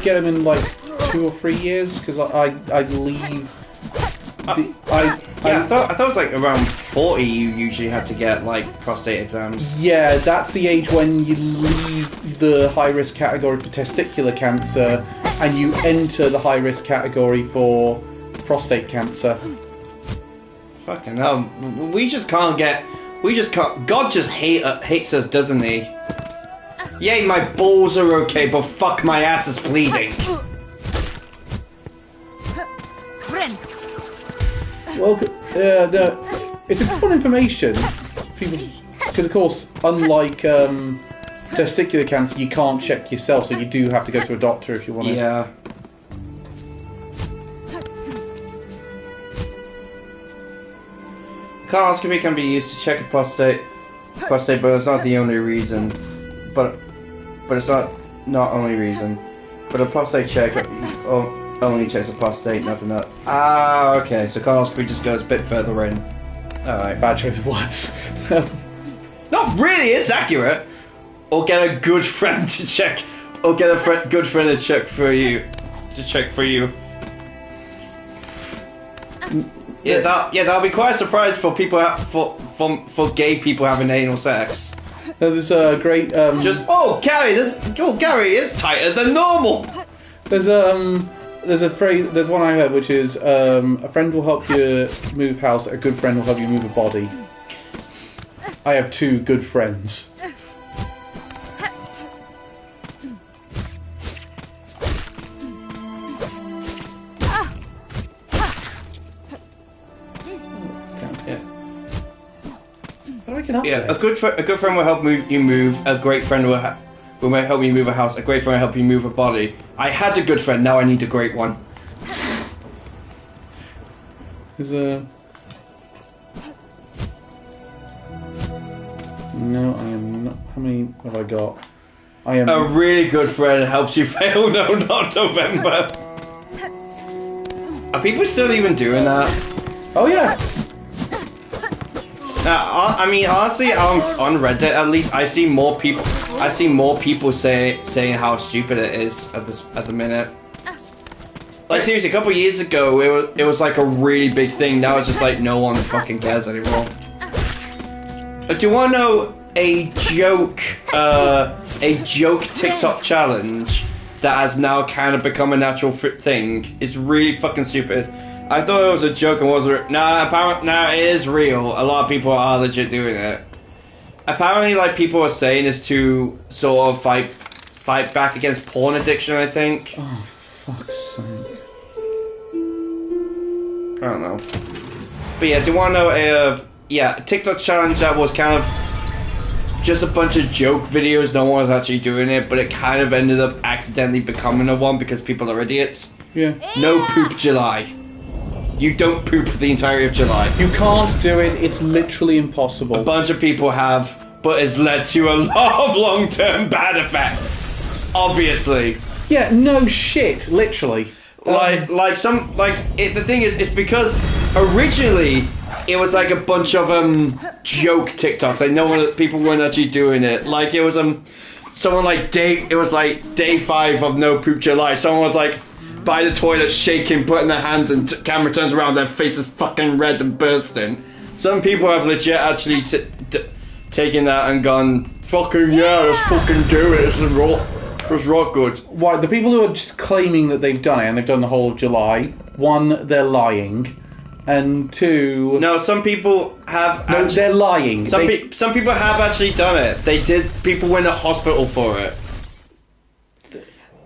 get them in like 2 or 3 years because I leave. I thought it was like around 40 you usually had to get like prostate exams. Yeah, that's the age when you leave the high risk category for testicular cancer and you enter the high risk category for prostate cancer. Fucking hell, we just can't. God just hates us, doesn't he? Yay, my balls are okay, but fuck, my ass is bleeding. Well, it's important information, because of course, unlike testicular cancer, you can't check yourself, so you do have to go to a doctor if you want to. Yeah. Colonoscopy can be used to check a prostate, but it's not the only reason. But it's not only reason. But a prostate check, Only checks a prostate, nothing else. Ah, okay. So colonoscopy just goes a bit further in. Alright. Bad choice of words. Not really, it's accurate. Or get a good friend to check. Or get a good friend to check for you. Yeah, that'll be quite a surprise for people for gay people having anal sex. There's a great Gary, Gary is tighter than normal. There's a phrase. There's one I heard, which is a friend will help you move house, a good friend will help you move a body. I have 2 good friends. Yeah, a good friend will help you move. A great friend will help you move a house. A great friend will help you move a body. I had a good friend. Now I need a great one. There's a... No, I am not. How many have I got? I am... A really good friend helps you fail. No, not November. Are people still even doing that? Oh yeah. I mean, honestly, on Reddit at least, I see more people. Saying how stupid it is at the minute. Like seriously, a couple of years ago, it was like a really big thing. Now it's just like no one fucking cares anymore. Do you want to know a joke TikTok challenge that has now kind of become a natural thing? It's really fucking stupid. I thought it was a joke and wasn't. Nah, it is real. A lot of people are legit doing it. Apparently, like people are saying, is to sort of fight back against porn addiction. I think. Oh, for fuck's sake! I don't know. But yeah, do you want to know a TikTok challenge that was kind of just a bunch of joke videos? No one was actually doing it, but it kind of ended up accidentally becoming a one because people are idiots. Yeah. No poop July. You don't poop for the entirety of July. You can't do it. It's literally impossible. A bunch of people have, but it's led to a lot of long-term bad effects. Obviously. Yeah. No shit. Literally. The thing is, it's because originally it was like a bunch of joke TikToks. Like people weren't actually doing it. Like it was someone like it was like day 5 of No Poop July. Someone was like by the toilet shaking, putting their hands, and camera turns around, their face is fucking red and bursting. Some people have legit actually taken that and gone, fucking yeah, let's fucking do it. It's rock good. Why, the people who are just claiming that they've done it, and they've done the whole of July, 1, they're lying, and 2... No, some people have... No, they're lying. Some people have actually done it. They did. People went to hospital for it.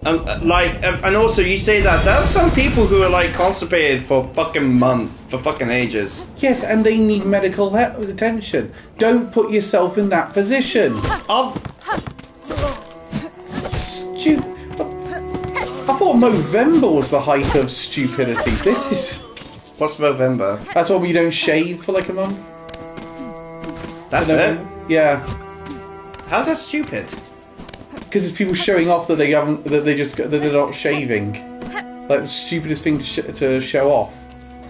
And also you say that there are some people who are like constipated for fucking months, for fucking ages. Yes, and they need medical attention. Don't put yourself in that position. I thought November was the height of stupidity. This is... What's November? That's when we don't shave for like a month. That's it? Yeah. How's that stupid? Because it's people showing off that they're not shaving. Like the stupidest thing to show off.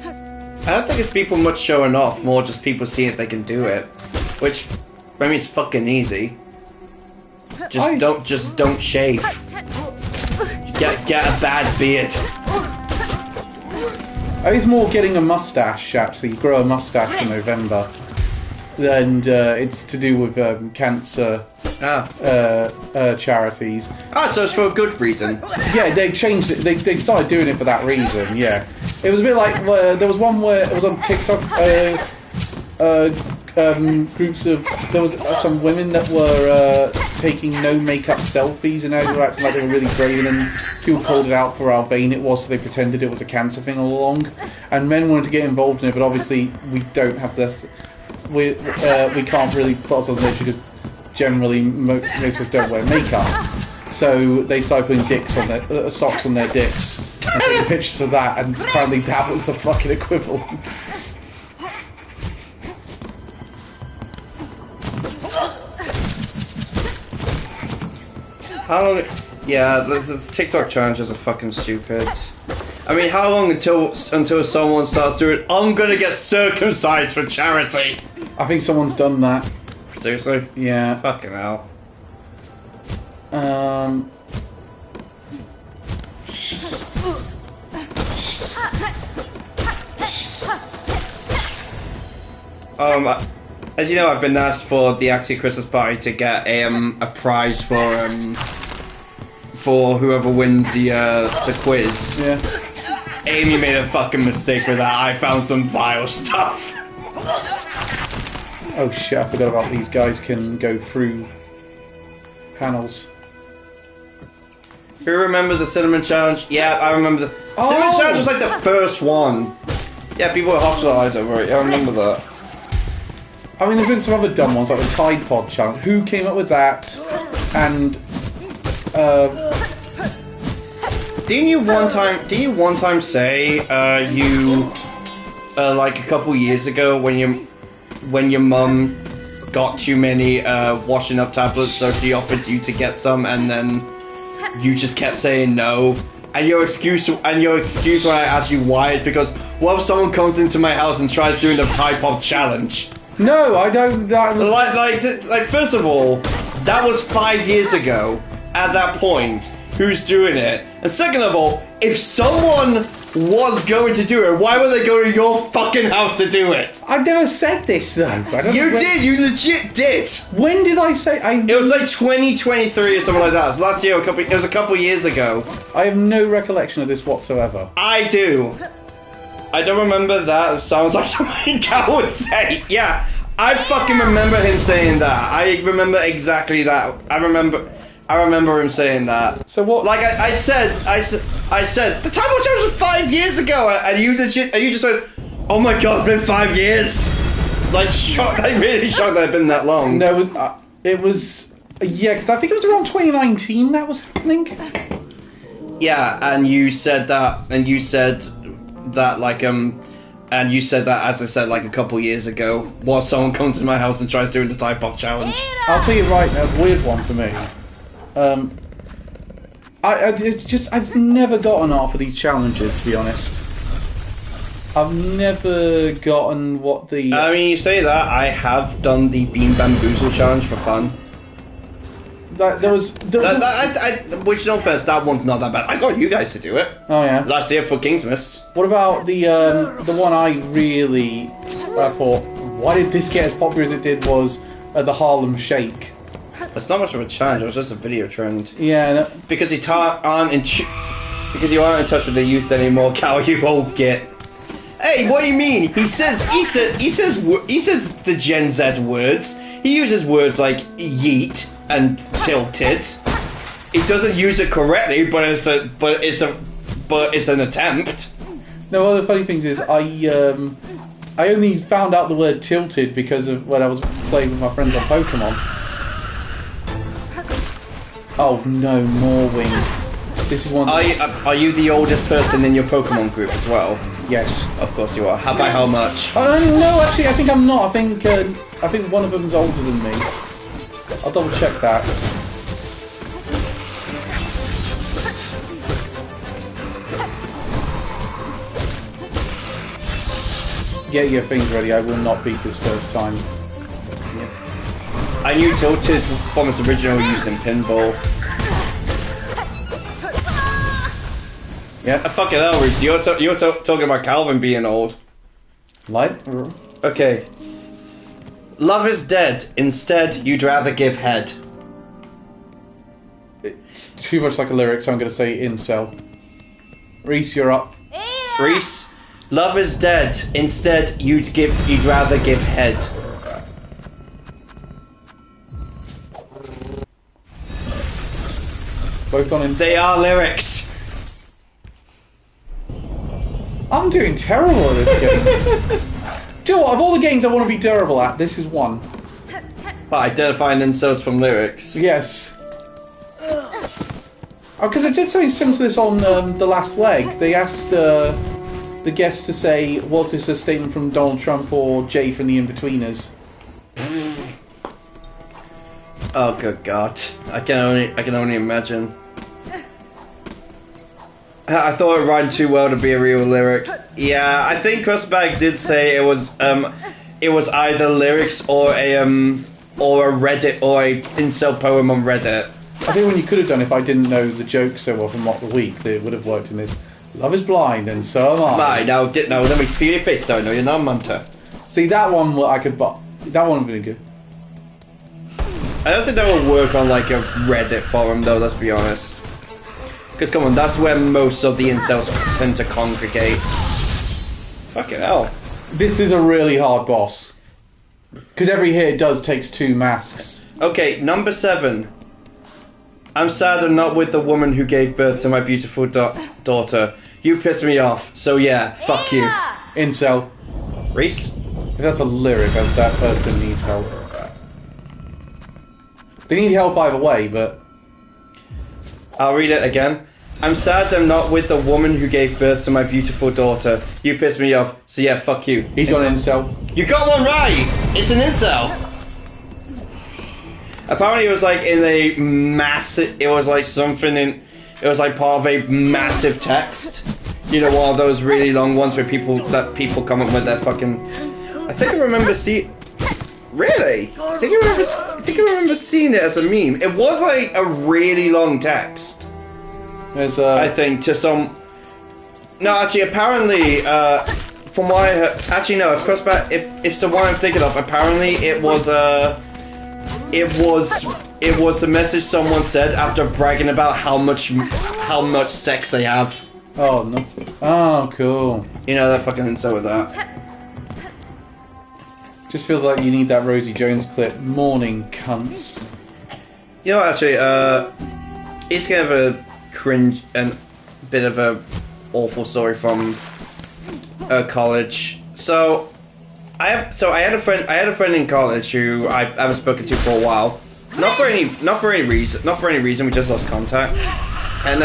I don't think it's people much showing off, more just people seeing if they can do it. Which, I mean, it's fucking easy. Just don't shave. Get a bad beard. It's more getting a mustache, actually. You grow a mustache in November. And it's to do with cancer charities. So it's for a good reason. Yeah, they changed it. They started doing it for that reason, yeah. It was a bit like, there was one where it was on TikTok, groups of... There was some women that were taking no makeup selfies, and now they were acting like they were really brave, and people called it out for how vain it was, so they pretended it was a cancer thing all along. And men wanted to get involved in it, but obviously we don't have this... We can't really put ourselves in it because generally most of us don't wear makeup. So they started putting dicks on their socks on their dicks and taking pictures of that, and apparently that was the fucking equivalent. How long? Yeah, the TikTok challenges are fucking stupid. I mean, how long until someone starts doing, I'm gonna get circumcised for charity? I think someone's done that. Seriously? Yeah. Fucking hell. As you know, I've been asked for the Axie Christmas party to get a prize for whoever wins the quiz. Yeah. Amy made a fucking mistake with that. I found some vile stuff. Oh shit, I forgot about these guys can go through panels. Who remembers the Cinnamon Challenge? Yeah, I remember the Cinnamon Challenge was like the first one. Yeah, people were hospitalized over it. Yeah, I remember that. I mean, there's been some other dumb ones like the Tide Pod Challenge. Who came up with that? And didn't you one time say you like a couple years ago when your mum got too many washing up tablets, so she offered you to get some, and then you just kept saying no. And your excuse when I asked you why is because, what if someone comes into my house and tries doing the Tide Pod Challenge? No, I don't. Like, first of all, that was 5 years ago. At that point, who's doing it? And second of all, if someone was going to do it, why would they go to your fucking house to do it? I never said this though. You did. You legit did. When did I say? It was like 2023 or something like that. It was last year. It was a couple years ago. I have no recollection of this whatsoever. I do. I don't remember that. It sounds like something Cal would say. Yeah, I fucking remember him saying that. I remember exactly that. I remember him saying that. So what? Like I said, the Time Watch was 5 years ago, and you just like, oh my god, it's been 5 years. Like shocked, like really shocked that it's been that long. No, it was yeah, because I think it was around 2019 that was happening. Yeah, and you said that, and you said that as I said like a couple years ago, while someone comes to my house and tries doing the Tide Pod Challenge. I'll tell you right now, a weird one for me. I've never gotten half of these challenges, to be honest. I've never gotten what the... I mean, you say that, I have done the Bean Bamboozle Challenge for fun. Which, no offense, that one's not that bad. I got you guys to do it. Oh, yeah? Last year for Kingsmas. What about the one I thought, why did this get as popular as it did, was the Harlem Shake. It's not much of a challenge, it was just a video trend. Yeah. No. Because you aren't in touch with the youth anymore, Cal, you old git. Hey, what do you mean? He says the Gen Z words. He uses words like yeet and tilted. He doesn't use it correctly, but it's an attempt. No, one of the funny things is I only found out the word tilted because of when I was playing with my friends on Pokemon. Oh no, more wing. This is one. Are you the oldest person in your Pokemon group as well? Yes. Of course you are. By how much? No, actually, I think I'm not. I think one of them's older than me. I'll double check that. Get your things ready. I will not beat this first time. I knew tilted from its original use in pinball. Yeah. Fucking hell, Reese. You're talking about Calvin being old. Like? Okay. Love is dead. Instead, you'd rather give head. It's too much like a lyric, so I'm going to say incel. Reese, you're up. Reese, love is dead. Instead, you'd rather give head. Both on incel. They are lyrics. I'm doing terrible at this game. Do you know what? Of all the games I want to be terrible at, this is one. But identifying incels from lyrics. Yes. Because I did something similar to this on The Last Leg. They asked the guests to say, was this a statement from Donald Trump or Jay from the In-Betweeners? Oh, good God. I can only imagine. I thought it rhymed too well to be a real lyric. Yeah, I think Crossbag did say it was either lyrics or a Reddit or a incel poem on Reddit. I think what you could have done if I didn't know the joke so well from Mock the Week, that it would have worked in this. Love is blind, and so am I. Now let me feel your face. So no, you're not a munter. See that one, I could. That one would be good. I don't think that would work on like a Reddit forum though. Let's be honest. Because come on, that's where most of the incels tend to congregate. Fucking hell. This is a really hard boss. Because every hit it does takes 2 masks. Okay, number 7. I'm sad I'm not with the woman who gave birth to my beautiful daughter. You pissed me off, so yeah, fuck you. Incel. Reese? If that's a lyric, that person needs help. They need help either way, but... I'll read it again. I'm sad I'm not with the woman who gave birth to my beautiful daughter. You pissed me off, so yeah, fuck you. He's got an incel. You got one right! It's an incel! Apparently it was like in a massive... It was like something in... It was like part of a massive text. You know, one of those really long ones where people come up with their fucking... I think I remember seeing... Really? I think I remember seeing it as a meme. It was like a really long text. There's I think to some... No, actually, apparently, from what I heard... Actually, no, of course, but if the one I'm thinking of, apparently it was the message someone said after bragging about how much sex they have. Oh, no. Oh, cool. You know, they're fucking insane with that. Just feels like you need that Rosie Jones clip. Morning, cunts. You know, actually, it's kind of a cringe and bit of a awful story from college. So I had a friend in college who I haven't spoken to for a while. Not for any reason. We just lost contact. And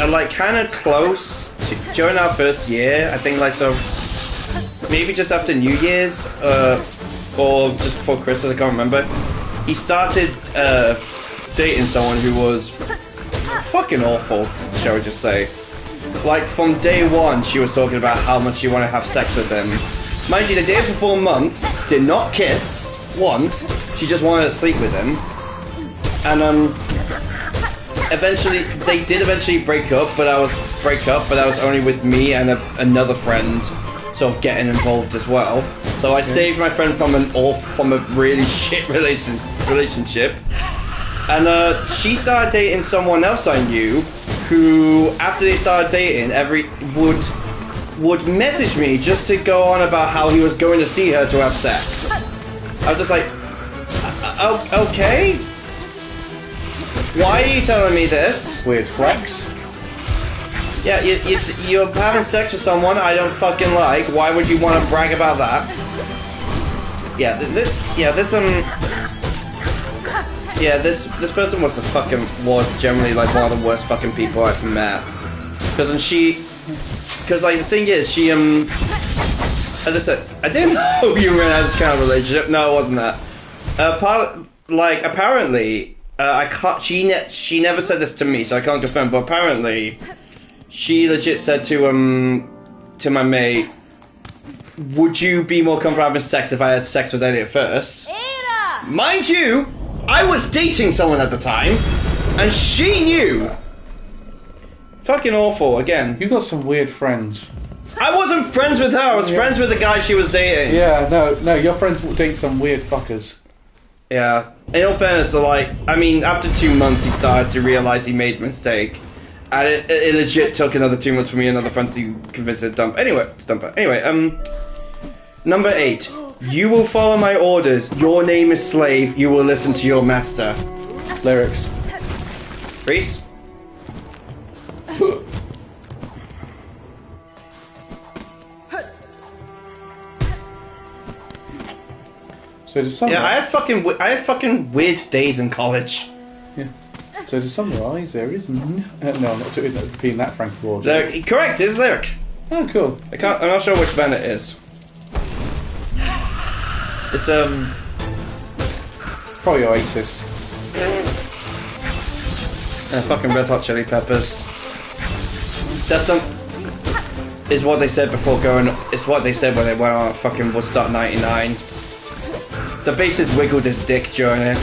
like kind of close during our first year. I think like so. Maybe just after New Year's, or just before Christmas, I can't remember. He started dating someone who was fucking awful, shall we just say. Like, from day one, she was talking about how much she wanted to have sex with him. Mind you, they dated for 4 months, did not kiss once, she just wanted to sleep with him. And, eventually, they did eventually break up, but I was only with me and another friend sort of getting involved as well. So I saved my friend from a really shit relationship. And she started dating someone else I knew, who after they started dating, would message me just to go on about how he was going to see her to have sex. I was just like, okay, why are you telling me this? Weird flex. Yeah, you're having sex with someone I don't fucking like. Why would you want to brag about that? Yeah, this person was generally like one of the worst fucking people I've met. Because like the thing is, she as I said, I didn't know you were gonna have this kind of relationship. No, it wasn't that. Apparently, she never said this to me, so I can't confirm. But apparently, she legit said to my mate, "Would you be more comfortable having sex if I had sex with Elliot first?" Mind you, I was dating someone at the time, and she knew. Fucking awful, again. You got some weird friends. I wasn't friends with her, I was friends with the guy she was dating. Yeah, no, your friends will date some weird fuckers. Yeah. In all fairness, so like, I mean, after 2 months he started to realise he made a mistake. And it legit took another 2 months for me and another friend to convince her to dump. Anyway, number 8. You will follow my orders. Your name is slave. You will listen to your master. Lyrics. Reese? So to summarize, yeah, I had fucking weird days in college. Yeah. So to summarise, there is no, I'm not being that frank word. Correct, it's lyric. Oh, cool. I'm not sure which band it is. It's probably Oasis. Fucking Red Hot Chili Peppers. That's some. Is what they said before going. It's what they said when they went on fucking Woodstock '99. The bassist wiggled his dick during it.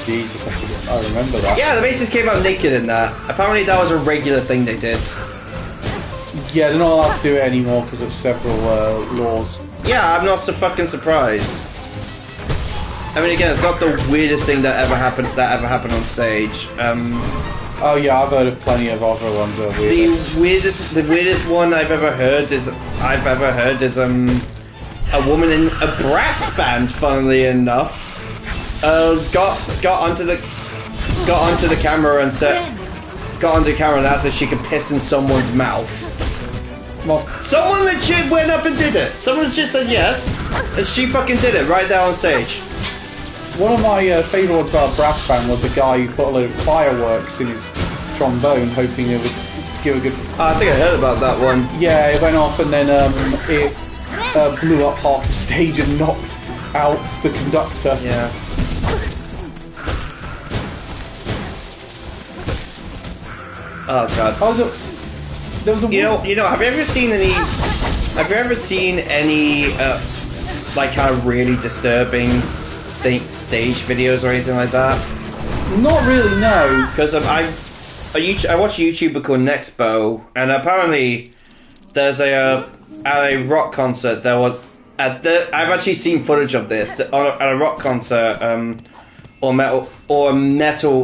Jesus, I remember that. Yeah, the bassist came out naked in that. Apparently, that was a regular thing they did. Yeah, they're not allowed to do it anymore because of several laws. Yeah, I'm not so fucking surprised. I mean, again, it's not the weirdest thing that ever happened on stage. Oh yeah, I've heard of plenty of other ones that are weird. The weirdest one I've ever heard is a woman in a brass band, funnily enough, got onto the camera and asked if she could piss in someone's mouth. Well, someone legit went up and did it. Someone just said yes, and she fucking did it right there on stage. one of my favourite ones about a brass band was the guy who put a load of fireworks in his trombone, hoping it would give a good. I think I heard about that one. Yeah, it went off and then it blew up half the stage and knocked out the conductor. Yeah. Oh god. There was a you know, have you ever seen any like kind of really disturbing stage videos or anything like that? Not really, no. Because I watch a YouTuber called Nextbo, and apparently there's at a rock concert there was I've actually seen footage of this at a rock concert or metal.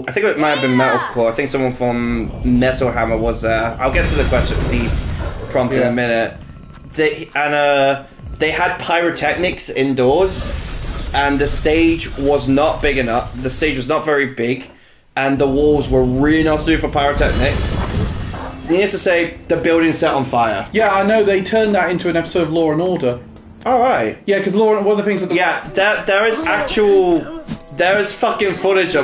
I think it might have been metalcore. I think someone from Metal Hammer was there. I'll get to the prompt in a minute. They had pyrotechnics indoors, and the stage was not big enough. The stage was not very big, and the walls were really not suited for pyrotechnics. Needless to say, the building set on fire. Yeah, I know. They turned that into an episode of Law and Order. All right. Yeah, because one of the things that there is fucking footage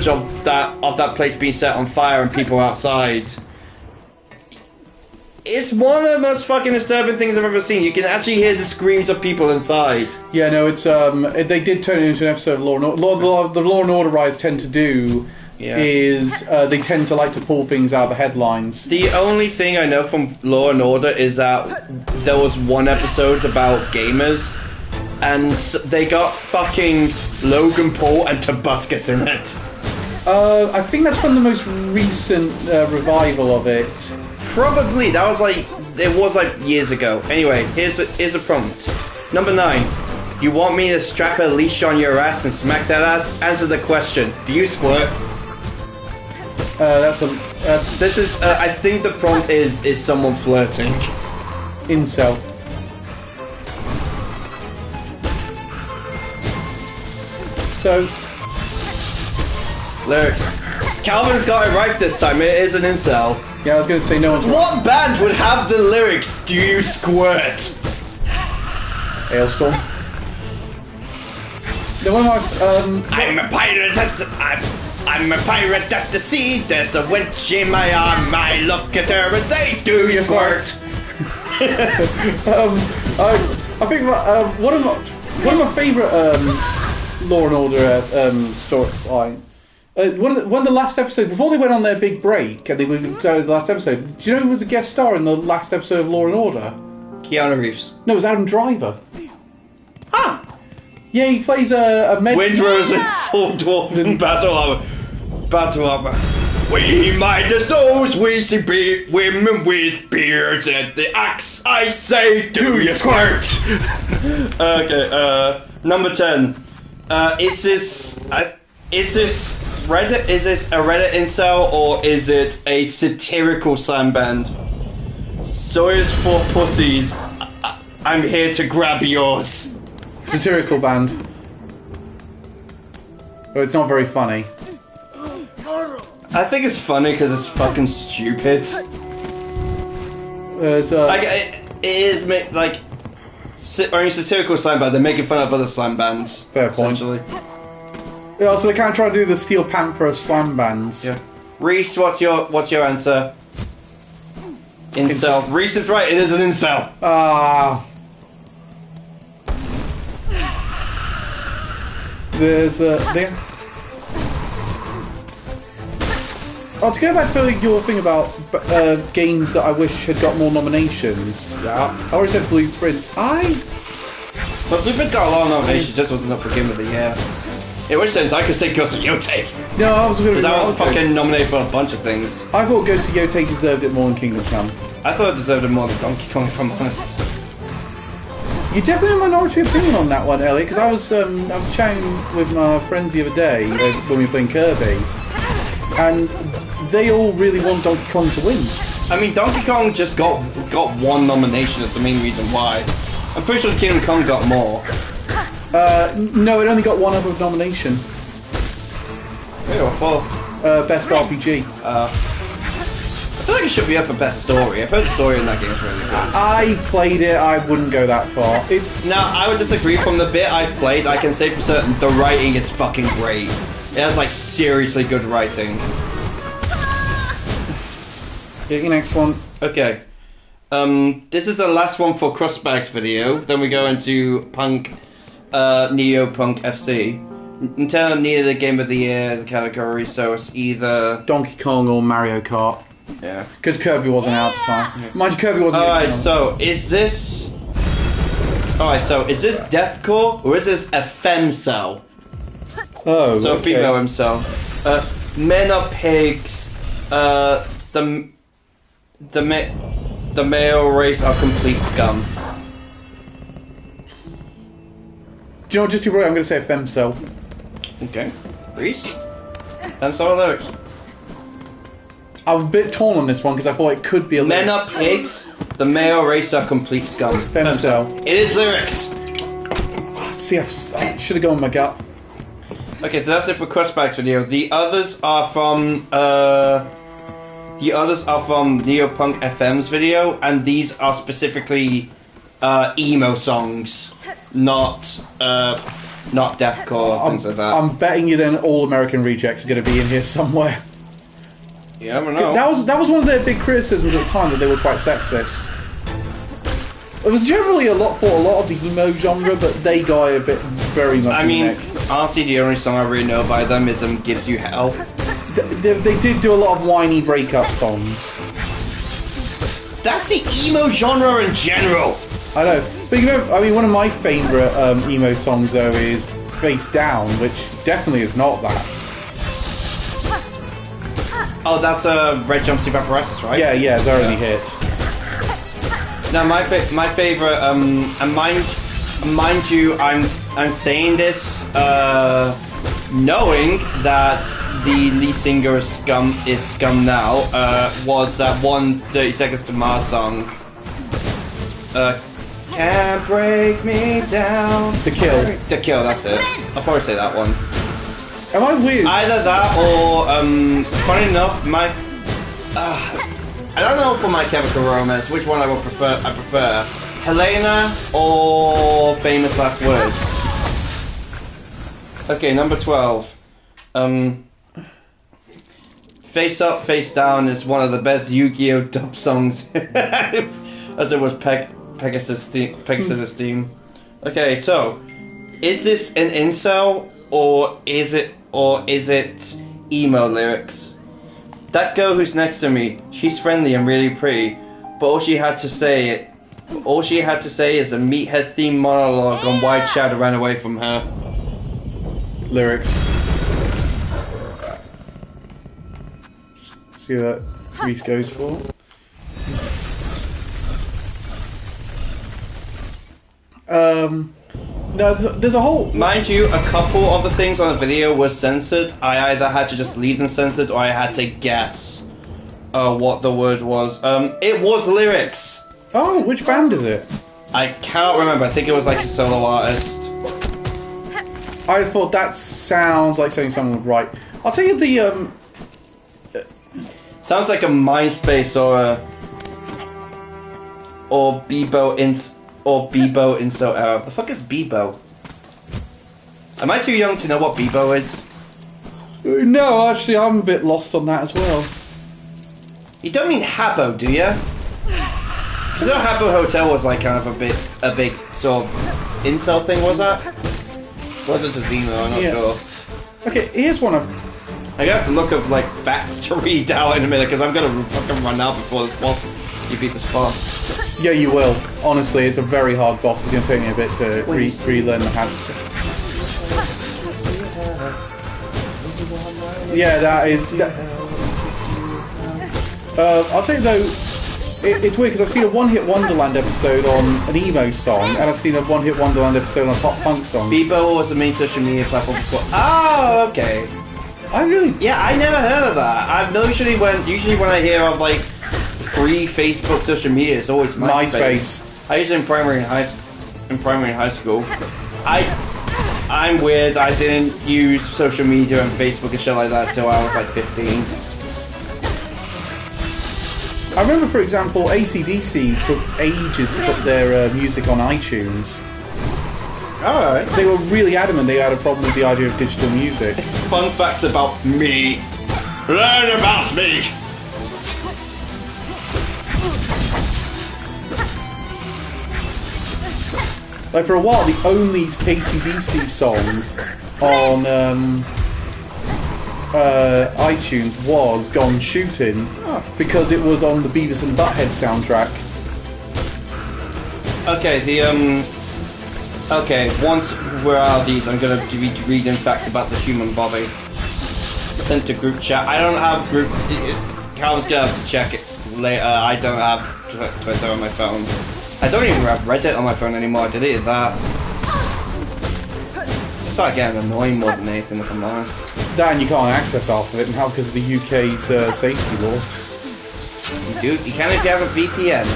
of that place being set on fire and people outside. It's one of the most fucking disturbing things I've ever seen. You can actually hear the screams of people inside. Yeah, no, it's they did turn it into an episode of Law and Order. The Law and Order riots tend to do is they tend to like to pull things out of the headlines. The only thing I know from Law and Order is that there was one episode about gamers, and they got fucking Logan Paul and Tobuscus in it. I think that's from the most recent revival of it. Probably. It was like years ago. Anyway, here's a prompt. Number 9. You want me to strap a leash on your ass and smack that ass? Answer the question. Do you squirt? This is. I think the prompt is someone flirting. Incel. So. Lyrics. Calvin's got it right this time. It is an incel. Yeah, I was going to say no one's. What band would have the lyrics? Do you squirt? Hailstorm. No one like. I'm a pirate I'm a pirate at the sea. There's a wench in my arm. I look at her and say, "Do you squirt?" I think one of my favourite Law and Order storyline. One of the last episodes, before they went on their big break, and they were the last episode. Do you know who was a guest star in the last episode of Law and Order? Keanu Reeves. No, it was Adam Driver. Ah. Yeah, he plays a med. Windrose in full dwarven battle armor. We minus those we see women with beards and the axe. I say, do you squirt? Okay. Number 10. Is this Reddit? Is this a Reddit incel or is it a satirical slam band? Sawyer's for pussies. I'm here to grab yours. Satirical band. But it's not very funny. I think it's funny because it's fucking stupid. Like it is like only satirical slam band. They're making fun of other slam bands. Fair point. Yeah, so they kind of try to do the Steel Panther of slam bands. Yeah. Reese, what's your answer? Incel. Reese is right. It is an incel. Ah. There's Oh, to go back to your thing about games that I wish had got more nominations. Yeah. I already said Blueprints. But Blueprint's got a lot of nominations, just wasn't up for Game of the Year. In which sense, I could say Ghost of Yotei. No, I was going to. Because I was fucking nominated for a bunch of things. I thought Ghost of Yotei deserved it more than Kingdom Come. I thought it deserved it more than Donkey Kong, if I'm honest. You're definitely a minority opinion on that one, Elliot, because I was chatting with my friends the other day when we were playing Kirby, and they all really want Donkey Kong to win. I mean, Donkey Kong just got one nomination. That's the main reason why. I'm pretty sure Kingdom Come got more. No, it only got one other nomination. Well, Best RPG. I feel like it should be up for Best Story. I've heard the story in that game is really good. I played it, I wouldn't go that far. Now, I would disagree. From the bit I played, I can say for certain the writing is fucking great. It has, like, seriously good writing. Get your next one. Okay. This is the last one for Crossbag's video. Then we go into Neo Punk FC. Nintendo needed a Game of the Year in the category, so it's either Donkey Kong or Mario Kart. Yeah. Because Kirby wasn't out at the time. Yeah. Mind you, Kirby wasn't out. Alright, so is this deathcore or is this a femcel? Oh, so okay. female himself. Men are pigs. The male race are complete scum. Do you know what, just to be right, I'm going to say a femcel. Okay. Reese? Femcel lyrics. I'm a bit torn on this one because I thought it could be a Men are pigs. The male race are complete scum. femcel. It is lyrics. See, I should have gone with my gut. Okay, so that's it for Crossbag's video. The others are from Neopunk FM's video, and these are specifically emo songs, not deathcore things like that. I'm betting you then All American Rejects are going to be in here somewhere. You never know. That was one of their big criticisms at the time, that they were quite sexist. It was generally a lot of the emo genre, but they got a bit very much. I mean, honestly, the only song I really know by them is "Gives You Hell." They did do a lot of whiny breakup songs. That's the emo genre in general. I know, but you know, I mean, one of my favourite emo songs though is "Face Down," which definitely is not that. Oh, that's Red Jumpsuit Apparatus, right? Yeah, it's our only hit. Now, my favorite, and mind you, I'm saying this, knowing that the lead singer is Scum now, was that one 30 Seconds to Mars song. Can't break me down. The Kill. The Kill, that's it. I'll probably say that one. Am I weird? Either that or, funny enough, I don't know for My Chemical Romance which one I would prefer. I prefer Helena or Famous Last Words. Okay, number 12. Face Up, Face Down is one of the best Yu-Gi-Oh! Dub songs, as it was Pegasus' theme. Okay, so is this an incel or is it emo lyrics? That girl who's next to me, she's friendly and really pretty, but all she had to say is a meathead themed monologue on why Chad ran away from her. Lyrics. See what Reese goes for. No, there's a whole... Mind you, a couple of the things on the video were censored. I either had to just leave them censored or I had to guess what the word was. It was lyrics. Oh, which band is it? I cannot remember. I think it was like a solo artist. I thought that sounds like something someone would write. I'll tell you the... Sounds like a MySpace or Bebo Inso era. The fuck is Bebo? Am I too young to know what Bebo is? No, actually, I'm a bit lost on that as well. You don't mean Habbo, do you? So the Habbo Hotel was like kind of a big sort of incel thing, was that? Was it just emo? I'm not sure. Okay, here's one of... I have to look up like facts to read out in a minute because I'm gonna fucking run out before this boss. You beat this boss. Yeah, you will. Honestly, it's a very hard boss. It's going to take me a bit to relearn the hand. Yeah, that is. I'll tell you though, it's weird because I've seen a One Hit Wonderland episode on an emo song, and I've seen a One Hit Wonderland episode on a pop punk song. Bebo was the main social media platform before. Oh, okay. I really. Yeah, I never heard of that. I've usually when I hear of like free Facebook social media, it's always MySpace. I used it in primary and high school. I'm weird. I didn't use social media and Facebook and shit like that until I was like 15. I remember, for example, AC/DC took ages to put their music on iTunes. Alright. They were really adamant they had a problem with the idea of digital music. Fun facts about me. Learn about me! Like, for a while, the only AC/DC song on iTunes was Gone Shooting, because it was on the Beavis and Butthead soundtrack. Okay, okay, once we're out of these, I'm gonna be reading facts about the human body. Sent to group chat. I don't have group... Calvin's gonna have to check it later. I don't have Twitter on my phone. I don't even have Reddit on my phone anymore. I deleted that. It's started getting annoying more than anything, if I'm honest. That and you can't access half of it, and how because of the UK's safety laws. You can if you have a VPN.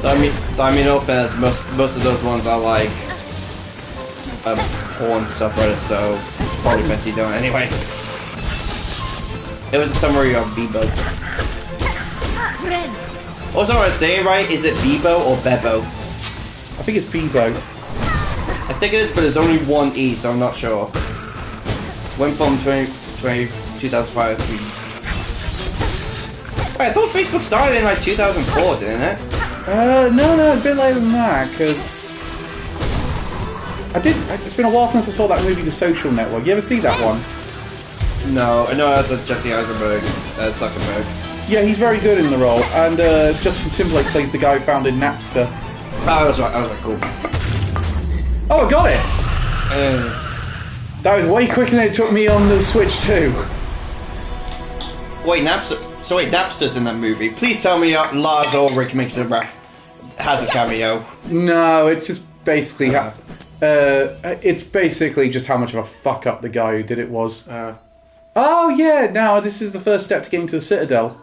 I mean, no offense, most of those ones are like porn subreddit, so probably best you don't anyway. It was a summary of Bebo. Also, what I'm saying right, is it Bebo or Bebo? I think it's Bebo. I think it is, but there's only one E, so I'm not sure. Went from 2005 to... Wait, I thought Facebook started in like 2004, didn't it? No, it's a bit later than that, because... It's been a while since I saw that movie, The Social Network. You ever see that one? No, that's a Jesse Eisenberg. Zuckerberg. Yeah, he's very good in the role, and Justin Timberlake plays the guy who founded Napster. Oh, I was right, cool. Oh, I got it! That was way quicker than it took me on the Switch too. Wait, Napster's in that movie. Please tell me Lars Ulrich has a cameo. No, it's just basically it's basically just how much of a fuck up the guy who did it was. Oh yeah, now this is the first step to getting to the Citadel.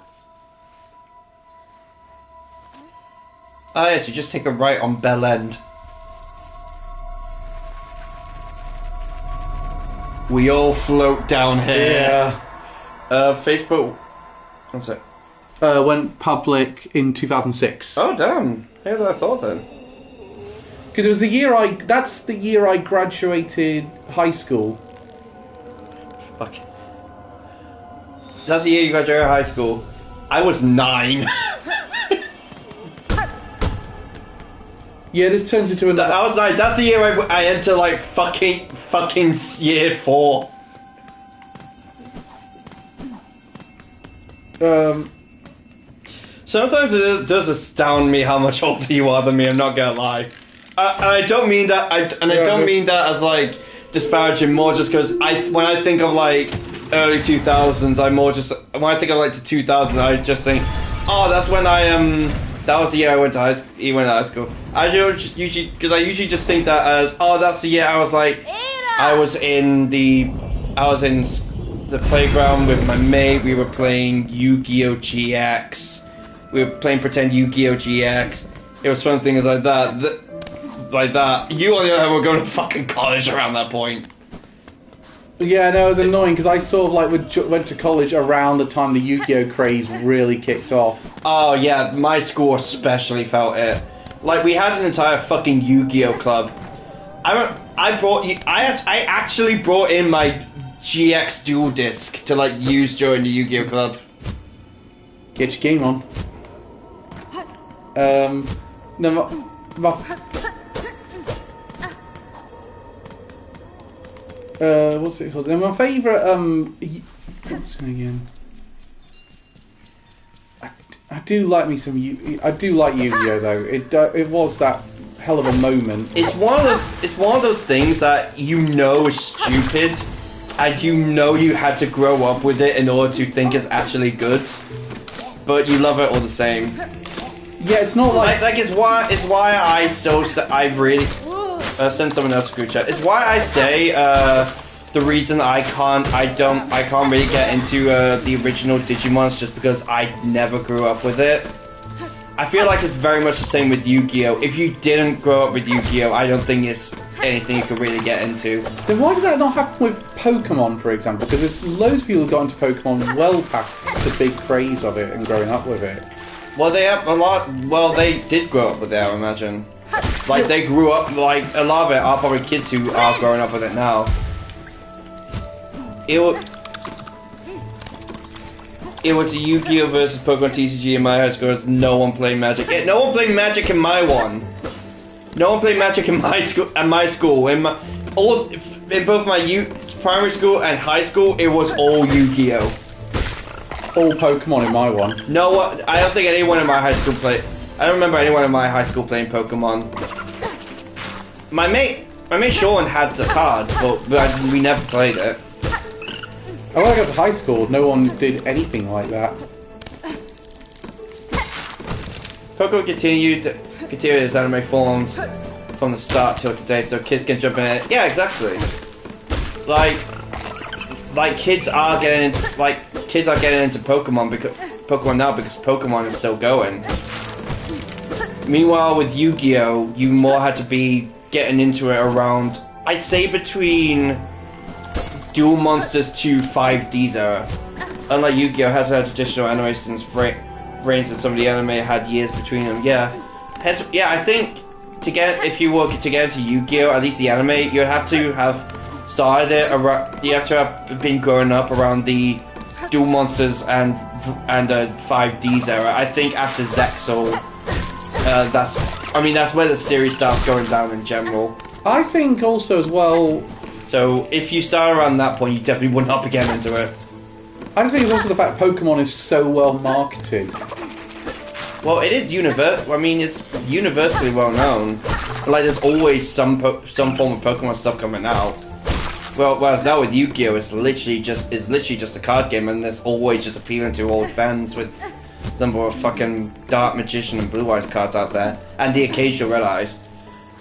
Oh yes, you just take a right on Bell End. We all float down here. Yeah. Facebook. One sec. Went public in 2006. Oh damn! How did I thought then? Because it was the year that's the year I graduated high school. Fuck. That's the year you graduated high school. I was 9. Yeah, this turns into another... I was 9. That's the year I entered like fucking year 4. Sometimes it does astound me how much older you are than me. I'm not gonna lie, and I don't mean that. I don't mean that as like disparaging. More just because when I think of like early 2000s, when I think of like the 2000s, I just think, oh, that's when that was the year I went to high school. I usually just think that as, oh, that's the year I was like, I was in the playground with my mate. We were playing Yu-Gi-Oh! GX. We were playing pretend Yu-Gi-Oh! GX. It was fun things like that. Like that. You on the other hand were going to fucking college around that point. Yeah, no, it was annoying because I sort of like went to college around the time the Yu-Gi-Oh! Craze really kicked off. Oh yeah, my school especially felt it. Like we had an entire fucking Yu-Gi-Oh! Club. I actually brought in my GX dual disc to like use during the Yu-Gi-Oh! Club. Get your game on. No, what's it called? And my favourite, what's it again? I do like me some I do like Yu-Gi-Oh though. It was that hell of a moment. It's one of those things that you know is stupid, and you know you had to grow up with it in order to think it's actually good, but you love it all the same. Yeah, it's not like it's why I really send someone else to group chat. It's why I say the reason I can't really get into the original Digimons just because I never grew up with it. I feel like it's very much the same with Yu-Gi-Oh! If you didn't grow up with Yu-Gi-Oh! I don't think it's anything you could really get into. Then why did that not happen with Pokemon, for example? Because there's loads of people who got into Pokemon well past the big craze of it and growing up with it. Well, they did grow up with it, I imagine. Like, they grew up, like, a lot of it are probably kids who are growing up with it now. It was a Yu-Gi-Oh! Versus Pokemon TCG in my high school. No one played Magic. Yeah, no one played Magic in my one. No one played Magic in my school. In both my primary school and high school, it was all Yu-Gi-Oh! All Pokemon in my one. No, I don't think anyone in my high school played. I don't remember anyone in my high school playing Pokemon. My mate Sean had the cards, but we never played it. When I got to high school, no one did anything like that. Pokemon continued its anime forms from the start till today, so kids can jump in it. Yeah, exactly. Like kids are getting into Pokemon now because Pokemon is still going. Meanwhile, with Yu-Gi-Oh, you more had to be getting into it around, I'd say, between Duel Monsters to 5D's era. Unlike Yu-Gi-Oh, has had traditional anime since reigns that some of the anime had years between them. Yeah, I think if you were to get into Yu-Gi-Oh, at least the anime, you'd have to have started it around. You have to have been growing up around the Duel Monsters and 5D's era. I think after Zexal, that's where the series starts going down in general. I think also as well. So if you start around that point, you definitely would not be getting into it. I just think it's also the fact Pokemon is so well marketed. Well, it is it's universally well known. Like, there's always some form of Pokemon stuff coming out. Well, whereas now with Yu-Gi-Oh, it's literally just a card game, and there's always just appealing to old fans with the number of fucking Dark Magician and Blue Eyes cards out there, and the occasional Red Eyes.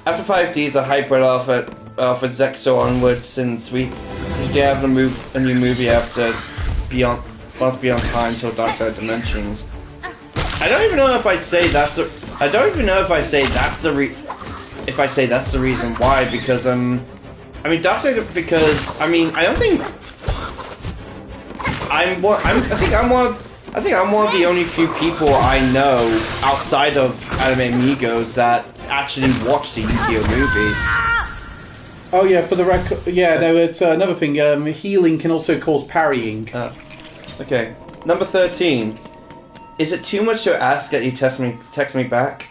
After 5Ds, a hybrid offered Zexo onwards, since we have a new movie after Beyond Time till Dark Side Dimensions. I don't even know if I'd say that's the reason why, because Dark Side, because I don't think I think I'm one of the only few people I know outside of Anime Amigos that actually watch the Yu-Gi-Oh movies. Oh yeah, for the record, yeah, no, it's another thing. Healing can also cause parrying. Okay, number 13. Is it too much to ask that you text me back?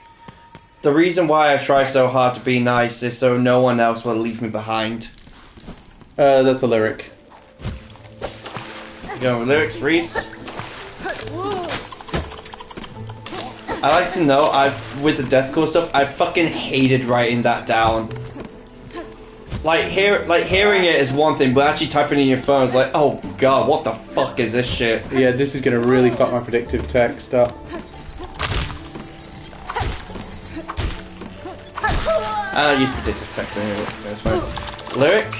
The reason why I try so hard to be nice is so no one else will leave me behind. That's a lyric. You going with lyrics, Reese? I like to know, with the deathcore stuff, I fucking hated writing that down. Hearing it is one thing, but actually typing it in your phone is like, oh god, what the fuck is this shit? Yeah, this is gonna really fuck my predictive text up. I don't use predictive text anyway, that's fine. Lyric?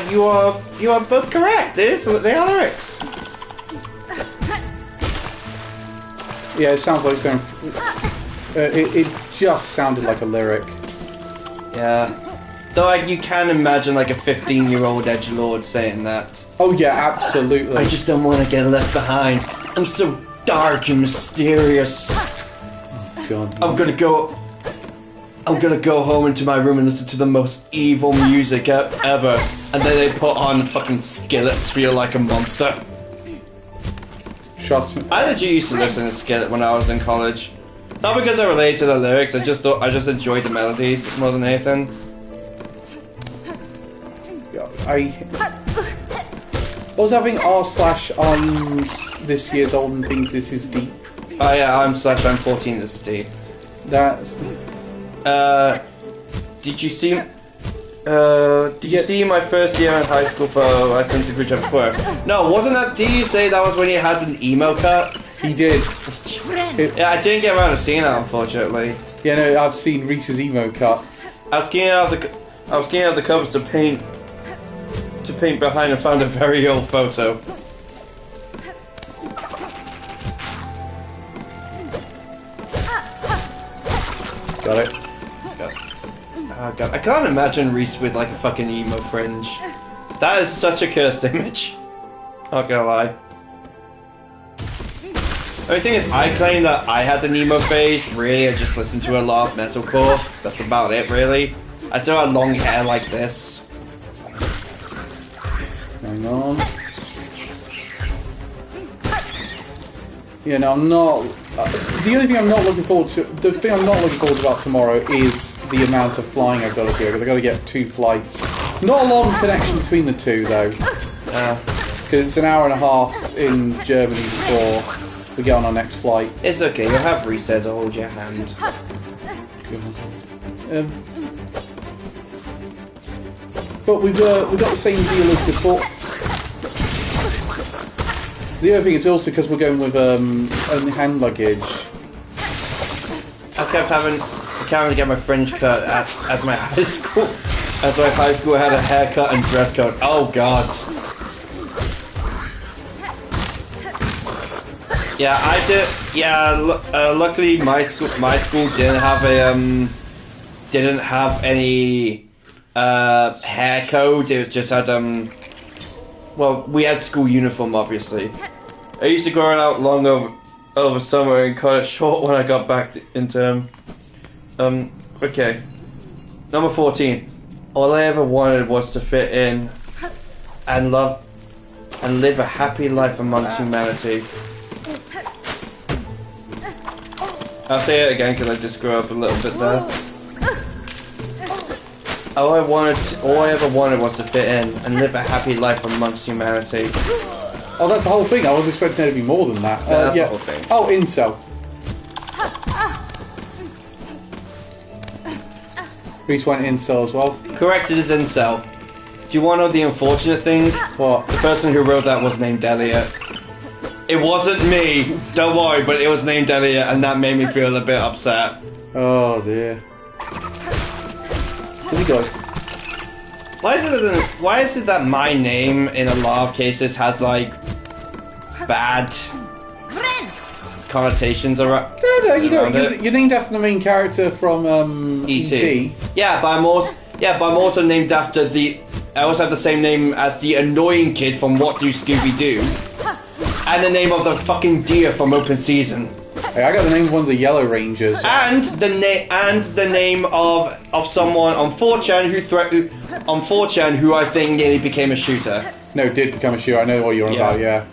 You are both correct. They are lyrics. Yeah, it sounds like something. It just sounded like a lyric. Yeah. Though you can imagine like a 15-year-old edgelord saying that. Oh yeah, absolutely. I just don't want to get left behind. I'm so dark and mysterious. Oh god. I'm gonna go home into my room and listen to the most evil music ever, and then they put on fucking Skillets Feel Like a Monster. Trust me. I legit used to listen to Skillet when I was in college. Not because I related to the lyrics, I just enjoyed the melodies more than anything. I was having r/I'm this year's old and think this is deep. Oh yeah, I'm 14 this is deep. That's. Did you see? Did you see my first year in high school photo I sent to group chat before? No, wasn't that? Did you say that was when you had an emo cut? He did. Yeah, I didn't get around to seeing that, unfortunately. Yeah, no, I've seen Reese's emo cut. I was getting out the covers to paint behind and found a very old photo. Got it. Oh god, I can't imagine Reese with like a fucking emo fringe. That is such a cursed image. Not gonna lie. The only thing is, I claim that I had an emo phase. Really, I just listened to a lot of metalcore. That's about it, really. I still had long hair like this. Hang on. Yeah, no, I'm not. The only thing I'm not looking forward to. The thing I'm not looking forward to about tomorrow is the amount of flying I've got to do. Because I've got to get 2 flights. Not a long connection between the two, though. Because it's an hour and a half in Germany before we get on our next flight. It's okay, you'll have Reset to hold your hand. But we've got the same deal as before. The other thing is also because we're going with hand luggage. I kept having to get my fringe cut as my high school. As my high school had a haircut and dress code. Oh god. Yeah, I did. Yeah, luckily my school didn't have any hair code. It just had well, we had school uniform, obviously. I used to grow it out long over summer and cut it short when I got back in term. Okay. Number 14. All I ever wanted was to fit in and live a happy life amongst humanity. I'll say it again because I just grew up a little bit there. All I ever wanted was to fit in and live a happy life amongst humanity. Oh, that's the whole thing. I was expecting there to be more than that. Yeah, that's the whole thing. Oh, incel. Reese went incel as well. Correct, it is incel. Do you want to know the unfortunate thing? What? The person who wrote that was named Elliot. It wasn't me, don't worry, but it was named Elliot, and that made me feel a bit upset. Oh dear. Silly guys. Why is it that my name in a lot of cases has like bad connotations around? No, you're named after the main character from E.T. Yeah, but I'm also named after I also have the same name as the annoying kid from What Do Scooby Doo, and the name of the fucking deer from Open Season. Hey, I got the name of one of the Yellow Rangers. And the name of someone on 4chan who I think nearly became a shooter. No, did become a shooter. I know what you're on about. Yeah.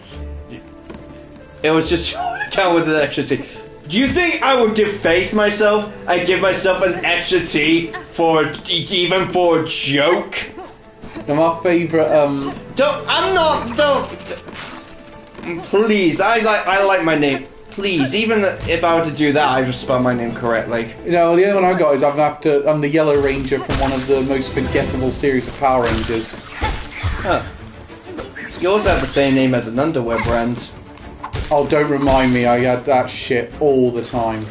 It was just count with an extra T. Do you think I would deface myself and give myself an extra T even for a joke? No, my favourite. Please, I like my name. Please, even if I were to do that, I would spell my name correctly. You know, the only one I got is I'm the Yellow Ranger from one of the most forgettable series of Power Rangers. Huh. You also have the same name as an underwear brand. Oh, don't remind me, I had that shit all the time.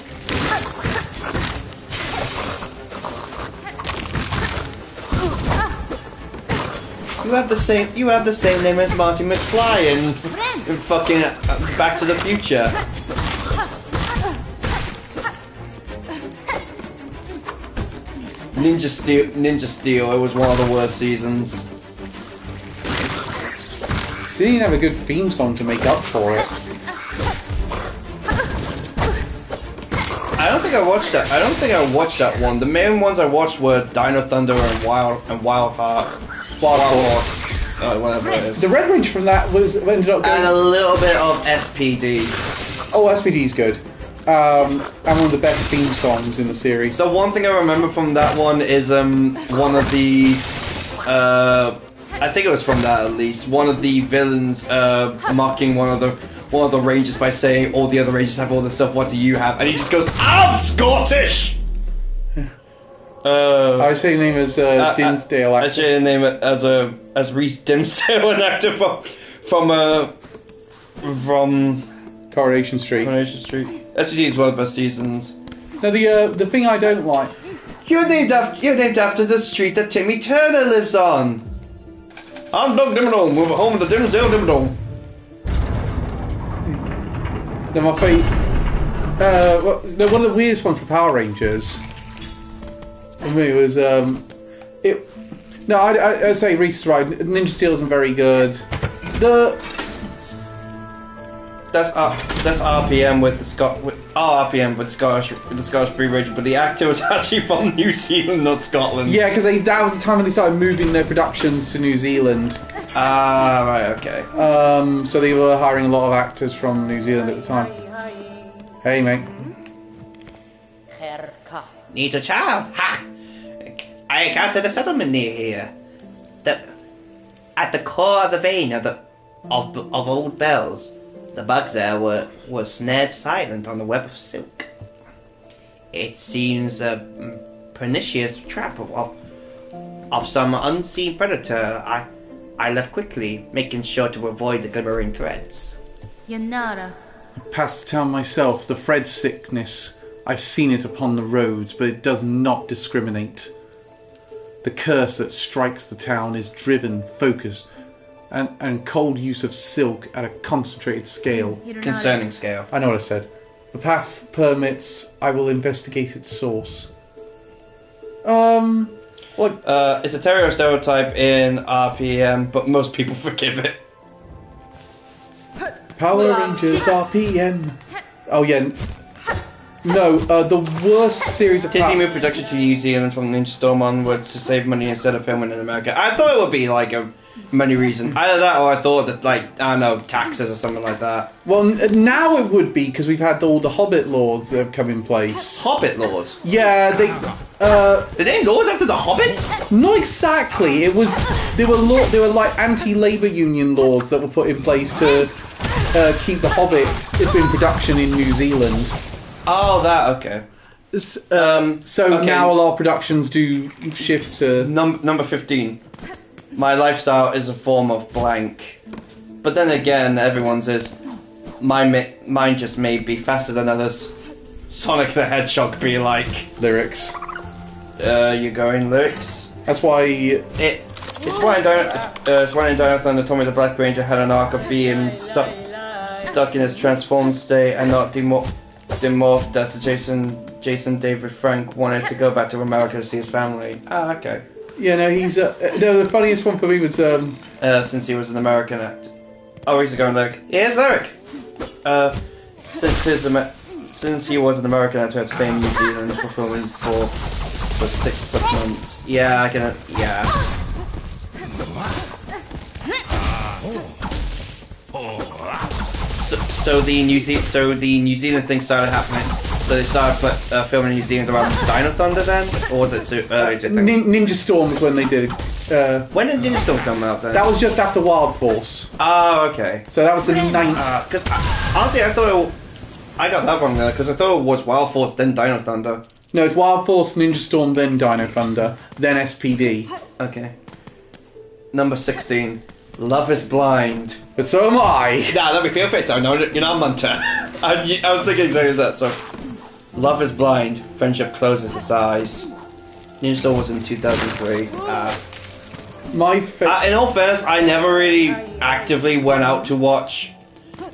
You have the same name as Marty McFly in fucking Back to the Future. Ninja Steel, it was one of the worst seasons. They didn't have a good theme song to make up for it. I don't think I watched that one. The main ones I watched were Dino Thunder and Wild Heart. Wild Horse. Whatever it is. The Red Ranger from that ended up going... And a little bit of SPD. Oh, SPD's good. And one of the best theme songs in the series. The one thing I remember from that one is one of the I think it was from that at least. One of the villains mocking one of the rangers by saying, "All the other rangers have all this stuff. What do you have?" And he just goes, "I'm Scottish." I say your name as Dinsdale. I say your name as Reese Dimsdale, an actor from Coronation Street. Coronation Street. SVD is one of the best seasons. Now the thing I don't like. You're named after the street that Timmy Turner lives on. I'm Doug Dimmadome, with a home of the Dimsdale Dimmadome. Then my fate. One of the weirdest ones for Power Rangers for me was it. No, I say Reese is right. Ninja Steel isn't very good. That's RPM with the RPM with the Scottish Free Region, but the actor was actually from New Zealand, not Scotland. Yeah, because that was the time when they started moving their productions to New Zealand. Ah, right, okay. So they were hiring a lot of actors from New Zealand at the time. Hey, mate. Needs a child. Ha! I encountered a settlement near here. At the core of the vein of old bells, the bugs there were snared silent on the web of silk. It seems a pernicious trap of some unseen predator. I left quickly, making sure to avoid the glimmering threads. Yanara. I passed the town myself. The Fred sickness. I've seen it upon the roads, but it does not discriminate. The curse that strikes the town is driven, focused, and cold use of silk at a concentrated scale. Concerning scale. I know what I said. The path permits. I will investigate its source. What? It's a stereotype in RPM, but most people forgive it. Power Rangers RPM. Oh yeah. No, the worst series of Disney moved production to New Zealand from Ninja Storm onwards to save money instead of filming in America. I thought it would be like a money reason. Either that or I thought that, like, I don't know, taxes or something like that. Well, now it would be because we've had all the Hobbit laws that have come in place. Hobbit laws? Yeah, they. Did they laws after the Hobbits? Not exactly. It was they were like anti-labor union laws that were put in place to keep the Hobbits in production in New Zealand. Oh, that okay. So now a lot of productions do shift to number 15. My lifestyle is a form of blank, but then again, everyone's is. Mine just may be faster than others. Sonic the Hedgehog be like lyrics. You're going lyrics. That's why it's why in Dino Thunder, Tommy the Black Ranger had an arc of being stuck in his transformed state and not demorphed as Jason David Frank wanted to go back to America to see his family. Ah, okay. Yeah, no, he's no. The funniest one for me was since he was an American actor. Oh, he's going lyric. Here's lyric. Since he was an American actor, had to stay in New Zealand for filming for 6+ months. Yeah, I can. Yeah. So the New Zealand thing started happening. So they started filming in New Zealand around Dino Thunder then, or was it Ninja Storm is when they did. When did Ninja Storm come out then? That was just after Wild Force. Oh, okay. So that was the 9th. Because honestly, I thought I got that wrong there because I thought it was Wild Force then Dino Thunder. No, it's Wild Force, Ninja Storm, then Dino Thunder, then SPD. Okay. Number 16. Love is blind. But so am I. Nah, let me feel face. I know you're not Munter. I was thinking exactly that. So, love is blind. Friendship closes its eyes. Ninja Storm was in 2003. In all fairness, I never really actively went out to watch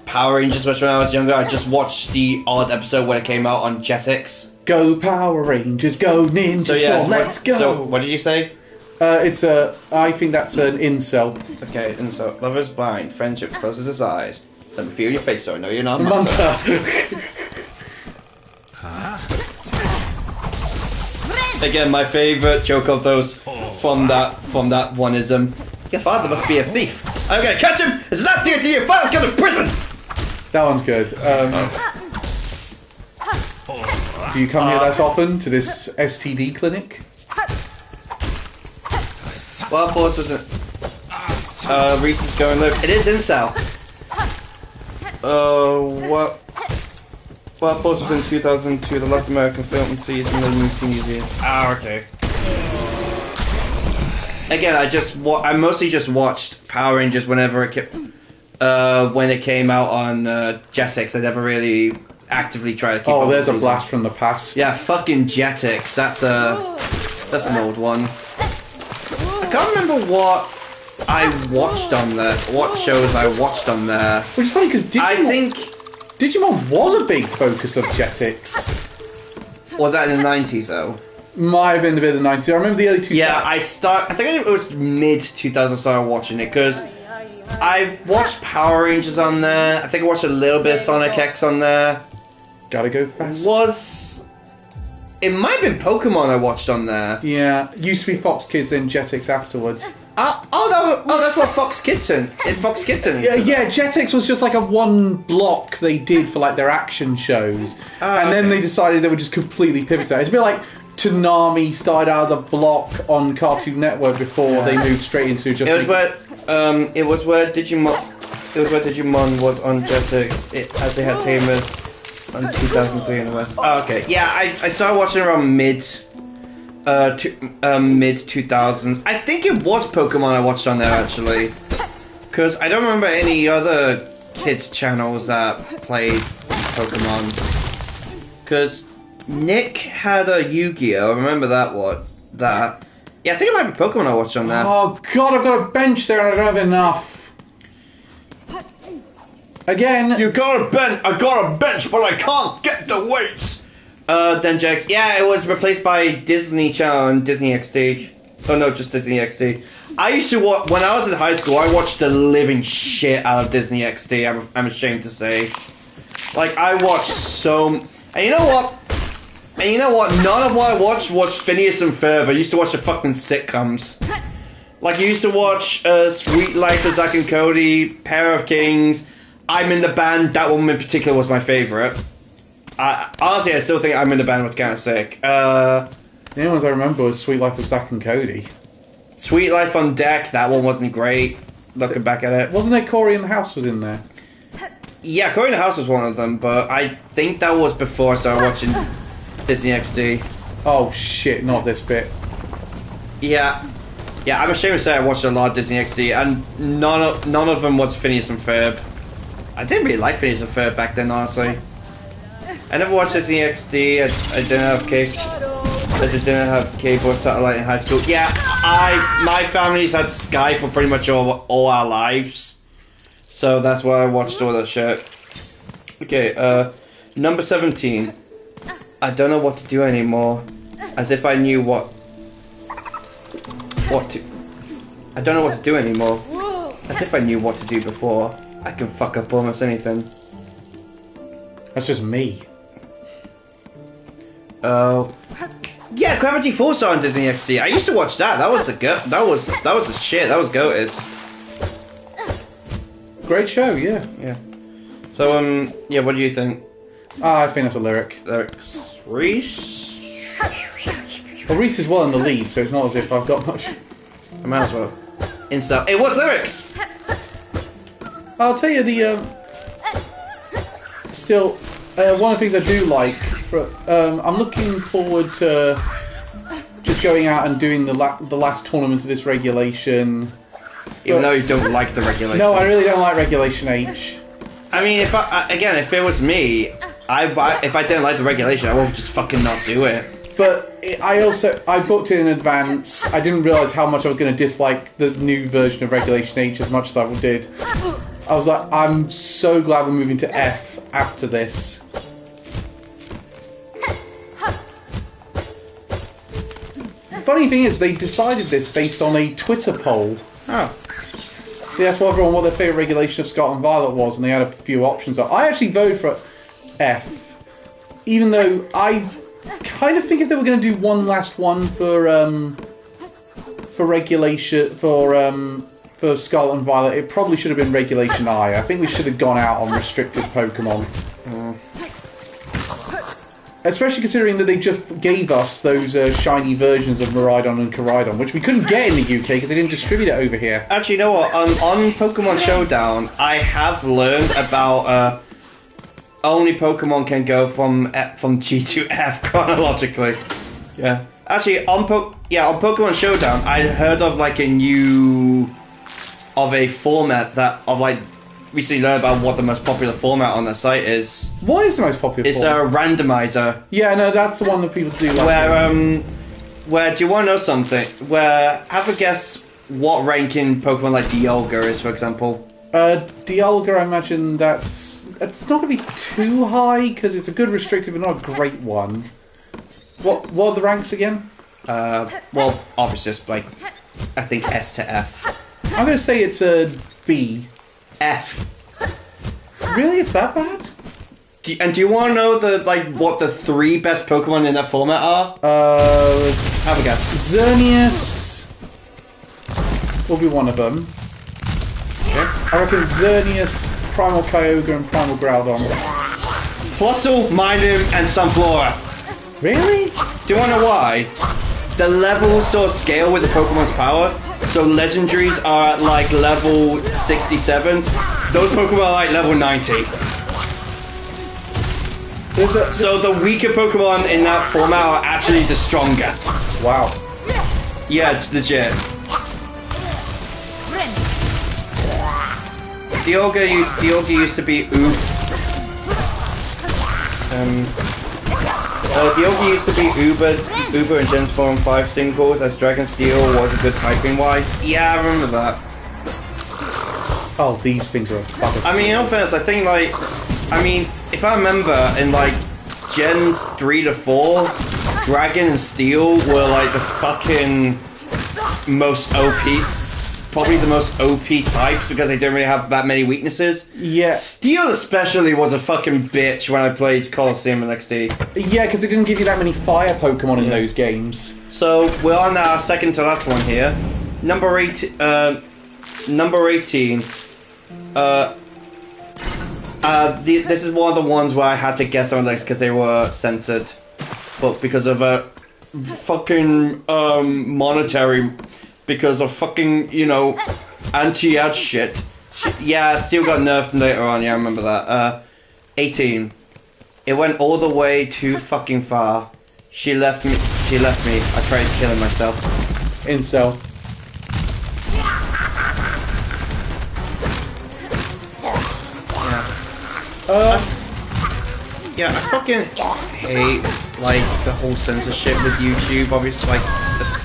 Power Rangers much when I was younger. I just watched the odd episode when it came out on Jetix. Go Power Rangers, go Ninja Storm, let's go! So, what did you say? I think that's an incel. Okay, incel. Love is blind. Friendship closes its eyes. Let me feel your face so I know you're not Munter. Again, my favourite joke of those from that one is your father must be a thief. I'm gonna catch him. It's not to get to your father's going to prison. That one's good. Do you come here that often to this STD clinic? Wild Force was Reese is going live. It is Incel. What? Well, Pulse was in 2002, the last American film and season of the new TV. Ah, okay. Again, I mostly just watched Power Rangers whenever it when it came out on Jetix. I never really actively tried to keep. Oh, there's a blast from the past. Yeah, fucking Jetix. That's an old one. I can't remember what I watched on there. What shows I watched on there. Which is funny because Digimon was a big focus of Jetix. Was that in the 90s though? Might have been a bit of the 90s. I remember the early 2000s. Yeah, I think it was mid 2000s I started watching it because I watched Power Rangers on there. I think I watched a little bit of Sonic X on there. Gotta go fast. It might have been Pokemon I watched on there. Yeah, used to be Fox Kids, then Jetix afterwards. That's what Fox Kids did. Fox Kids did. Yeah, Jetix was just like a one block they did for like their action shows, and then they decided they would just completely pivot to it. It's a bit like Toonami started out as a block on Cartoon Network before they moved straight into just. It was where Digimon was on Jetix, as they had Tamers on 2003 in the West. Oh, okay. Yeah, I started watching around mid 2000s. I think it was Pokemon I watched on there actually, because I don't remember any other kids channels that played Pokemon. Because Nick had a Yu-Gi-Oh! I remember that. Yeah, I think it might be Pokemon I watched on there. Oh god, I've got a bench there and I don't have enough. Again. I got a bench, but I can't get the weights. Denjex. Yeah, it was replaced by Disney Channel and Disney XD. Oh no, just Disney XD. I used to watch, when I was in high school, I watched the living shit out of Disney XD, I'm ashamed to say. Like, I watched and you know what? None of what I watched was Phineas and Ferb. I used to watch the fucking sitcoms. Like, I used to watch Sweet Life of Zack and Cody, Pair of Kings, I'm in the Band. That one in particular was my favourite. Honestly, I still think I'm in the Band was kind of sick. The only ones I remember was Sweet Life of Zack and Cody. Sweet Life on Deck, that one wasn't great, looking back at it. Wasn't there Corey in the House was in there? Yeah, Corey in the House was one of them, but I think that was before I started watching Disney XD. Oh shit, not this bit. Yeah, I'm ashamed to say I watched a lot of Disney XD, and none of them was Phineas and Ferb. I didn't really like Phineas and Ferb back then, honestly. I never watched Disney XD. I didn't have cable. I didn't have cable or satellite in high school. Yeah, my family's had Sky for pretty much all our lives, so that's why I watched all that shit. Okay, number 17. I don't know what to do anymore. As if I knew what to. I don't know what to do anymore. As if I knew what to do before. I can fuck up almost anything. That's just me. Oh. Yeah, Gravity Falls on Disney XD. I used to watch that. That was the shit. That was goated. Great show, yeah. Yeah. So yeah, what do you think? I think that's a lyric. Lyrics. Reese. Well, Reese is well in the lead, so it's not as if I've got much. I might as well. Insta. It was lyrics. I'll tell you still, one of the things I do like, I'm looking forward to just going out and doing the last tournament of this regulation. Even though you don't like the regulation. No, I really don't like Regulation H. I mean, if it was me, if I didn't like the regulation, I would just fucking not do it. But I booked it in advance. I didn't realise how much I was going to dislike the new version of Regulation H as much as I did. I was like, I'm so glad we're moving to F after this. The funny thing is, they decided this based on a Twitter poll. Oh. They asked everyone what their favourite regulation of Scarlet and Violet was, and they had a few options. I actually voted for F, even though I kind of think if they were going to do one last one for regulation for Scarlet and Violet, it probably should have been Regulation I. I think we should have gone out on restricted Pokemon. Especially considering that they just gave us those shiny versions of Miraidon and Koraidon, which we couldn't get in the UK because they didn't distribute it over here. Actually, you know what? On Pokemon Showdown, I have learned about only Pokemon can go from G to F chronologically. Yeah. Actually, on Pokemon Showdown, I heard of like a format recently learned about what the most popular format on the site is. What is the most popular format? It's a randomizer. Yeah, no, that's the one that people do like. Where do you want to know something? Have a guess what ranking Pokemon like Dialga is, for example. Dialga, I imagine it's not going to be too high because it's a good restrictive but not a great one. What are the ranks again? Well, obviously just like I think S to F. I'm going to say it's a B. F. Really? It's that bad? Do you want to know what the 3 best Pokemon in that format are? Have a guess. Xerneas will be one of them. Okay. I reckon Xerneas, Primal Kyogre, and Primal Groudon. Flussel, Minun, and Sunflora. Really? Do you want to know why? The levels sort of scale with the Pokemon's power. So legendaries are at like level 67. Those Pokemon are like level 90. So the weaker Pokemon in that format are actually the stronger. Wow. Yeah, it's legit. Dialga used to be Dialga used to be Uber and Gen 4 and 5 singles, as Dragon Steel was a good typing wise. Yeah, I remember that. Oh, these things are fucking... I mean, in all fairness, I think if I remember, in like Gens 3 to 4, Dragon and Steel were like the fucking most OP, probably the most OP types because they don't really have that many weaknesses. Yeah. Steel especially was a fucking bitch when I played Colosseum and XD. Yeah, because they didn't give you that many fire Pokemon in those games. So we're on our second to last one here. Number 18. This is one of the ones where I had to guess on this because they were censored, but because of fucking monetary, because of fucking anti-ad shit. Yeah, it still got nerfed later on. Yeah, I remember that. 18. It went all the way too fucking far. She left me. I tried killing myself. Incel. Yeah, I fucking hate like the whole censorship with YouTube. Obviously, like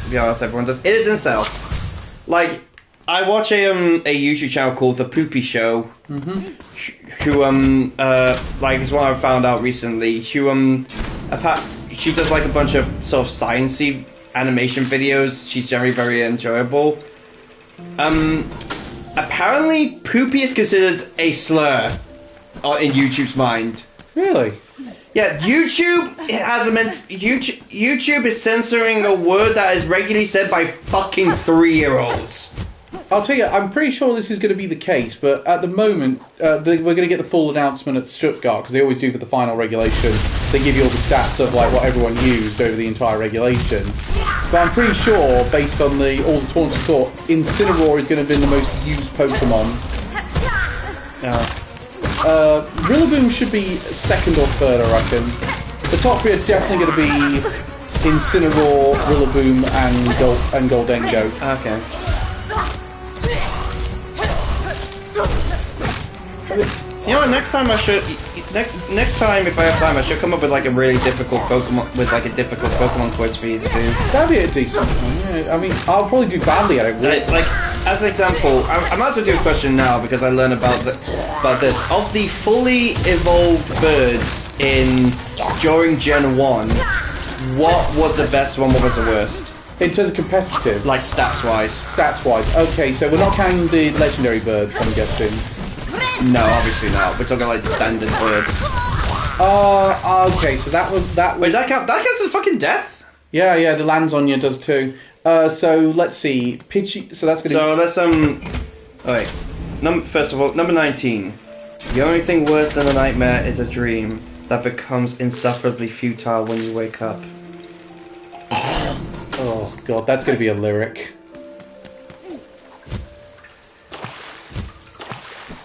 to be honest, everyone does. It is incel. Like I watch a YouTube channel called The Poopy Show, who like is one I found out recently. She does like a bunch of sort of sciencey animation videos. She's generally very enjoyable. Apparently, poopy is considered a slur in YouTube's mind. Really? Yeah, YouTube is censoring a word that is regularly said by fucking 3-year-olds. I'll tell you, I'm pretty sure this is going to be the case, but at the moment, we're going to get the full announcement at Stuttgart, because they always do for the final regulation. They give you all the stats of like what everyone used over the entire regulation. But I'm pretty sure, based on all the tournaments we saw, Incineroar is going to have been the most used Pokemon. Rillaboom should be second or third, I reckon. The top 3 are definitely going to be Incineroar, Rillaboom, and Goldengo. Okay. You know what, next time if I have time, I should come up with like a really difficult Pokemon, with like a difficult Pokemon quiz for you to do. That'd be a decent one, yeah. I mean, I'll probably do badly at it. Like, as an example, I might as well do a question now because I learned about this. Of the fully evolved birds during Gen 1, what was the best one, what was the worst? In terms of competitive? Like stats-wise. Stats-wise. Okay, so we're not counting the legendary birds, I'm guessing. No, obviously not. We're talking like standard birds. Okay, so that was... Wait, that counts as fucking death? Yeah, the Lanzonia does too. So, let's see. Pidgey... So that's gonna let's, Alright. First of all, number 19. The only thing worse than a nightmare is a dream. that becomes insufferably futile when you wake up. Oh god, that's going to be a lyric.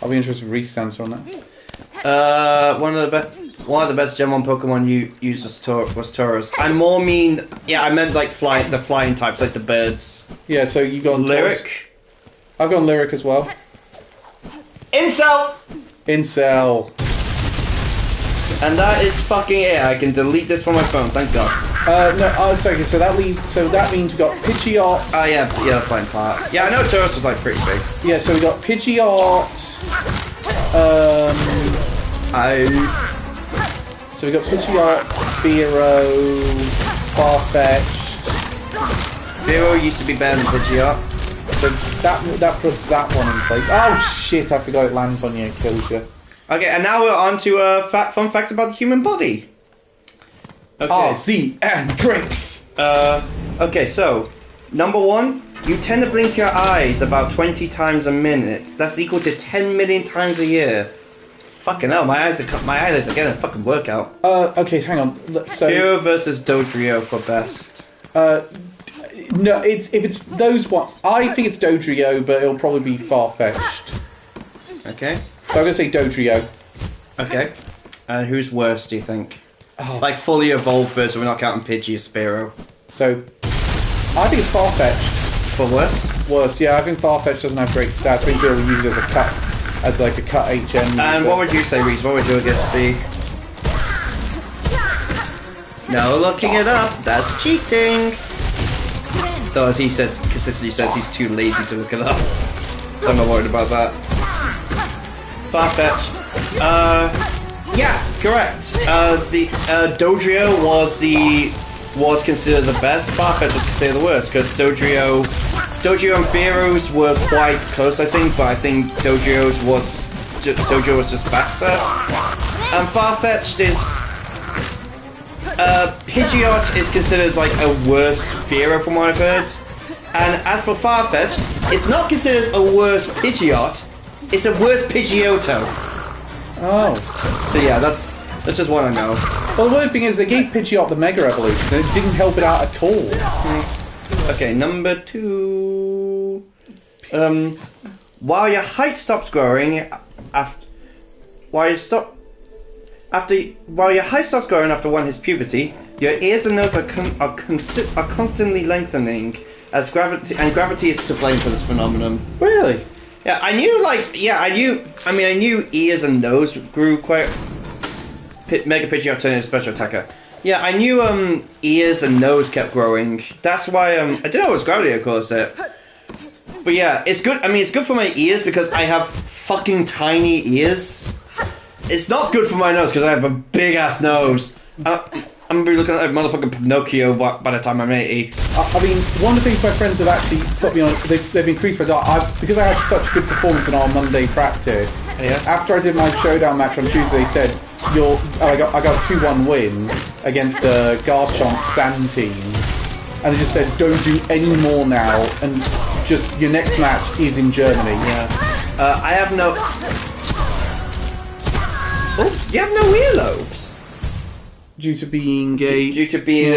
I'll be interested in Reese's answer on that. One of the best Gen 1 Pokemon you used was Tauros. I more mean, yeah, I meant like the flying types, like the birds. Yeah, so you got Lyric. Taurus. I've gone Lyric as well. Incel! Incel. And that is fucking it. I can delete this from my phone, thank god. No, oh, sorry, so that means we got Pidgeot. Oh yeah, the flying part. Yeah, I know Tauros was like pretty big. Yeah, so we got Pidgeot. So we got Pidgeot, Fearow, Farfetch'd. Fearow used to be better than Pidgeot. So that puts that one in place. Oh shit! I forgot it lands on you and kills you. Okay, and now we're on to fun facts about the human body. Okay. RZ and drinks. Okay, so number 1, you tend to blink your eyes about 20 times a minute. That's equal to 10 million times a year. Fucking hell, my eyelids are getting a fucking workout. Okay, hang on. So Fearow versus Dodrio for best. No, if it's those one, I think it's Dodrio, but it'll probably be Farfetch'd. Okay. So I'm gonna say Dodrio. Okay. And who's worse, do you think? Oh. Like fully evolved versus, we're not counting Pidgey or Spearow. So I think it's Farfetch'd. For worse? Worse, yeah. I think Farfetch'd doesn't have great stats. I think he'll use it as like a cut HM. And what would you say, Reese? What would your guess be? No looking it up. That's cheating. Though as he says, consistently says he's too lazy to look it up. So I'm not worried about that. Farfetch'd. Yeah, correct. The Dodrio was considered the best. Farfetch'd was considered the worst because Dodrio and Fearow's were quite close, I think, but I think Dodrio was just faster. And Farfetch'd is Pidgeot is considered like a worse Fearow from what I've heard. And as for Farfetch'd, it's not considered a worse Pidgeot, it's a worse Pidgeotto. Oh. So yeah, that's just what I know. Well, the weird thing is they gave Pidgeot the Mega Evolution and it didn't help it out at all. Okay, number 2. While your height stops growing while your height stops growing after one hits puberty, your ears and nose are constantly lengthening as gravity is to blame for this phenomenon. Really? Yeah, I knew ears and nose grew quite. Mega Pidgeot turned into special attacker. Yeah, I knew ears and nose kept growing. That's why I didn't know it was gravity, of course. But yeah, it's good. I mean, it's good for my ears because I have fucking tiny ears. It's not good for my nose because I have a big ass nose. I'm gonna be looking like motherfucking Pinocchio by the time I'm 80. I mean, one of the things my friends have actually put me on, they've increased my diet. Because I had such good performance in our Monday practice. Yeah. After I did my showdown match on Tuesday, they said I got a 2-1 win against a Garchomp Sand team, and they just said don't do any more now, and just your next match is in Germany. Yeah. I have no. Oh, you have no earlobes. Due to being a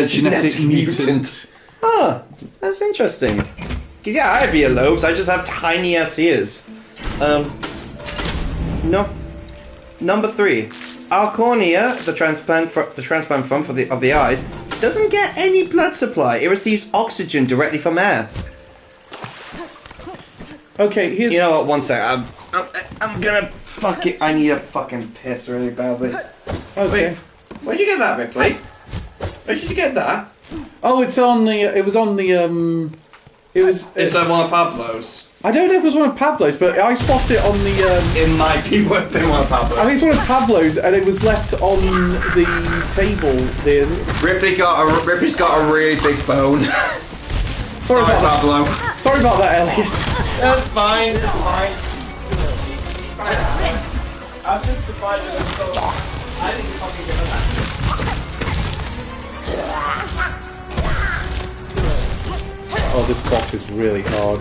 genetic mutant. Ah, that's interesting. 'Cause yeah, I have earlobes. I just have tiny ass ears. No. Number 3, our cornea, the transplant from of the eyes, doesn't get any blood supply. It receives oxygen directly from air. Okay, here's. You know what? One sec. I'm gonna I need a fucking piss really badly. Okay. Wait, where'd you get that, Ripley? Where did you get that? Oh, it's on the. It was on the. It's one of Pablo's. I don't know if it was one of Pablo's, but I spotted it on the. It might be one of Pablo's. I think it's one of Pablo's, and it was left on the table. Ripley's got a really big bone. Sorry about Pablo. that. Sorry about that, Elliot. That's fine. That's fine. I'm just surprised that it's so. I didn't fucking get that. Oh, this boss is really hard.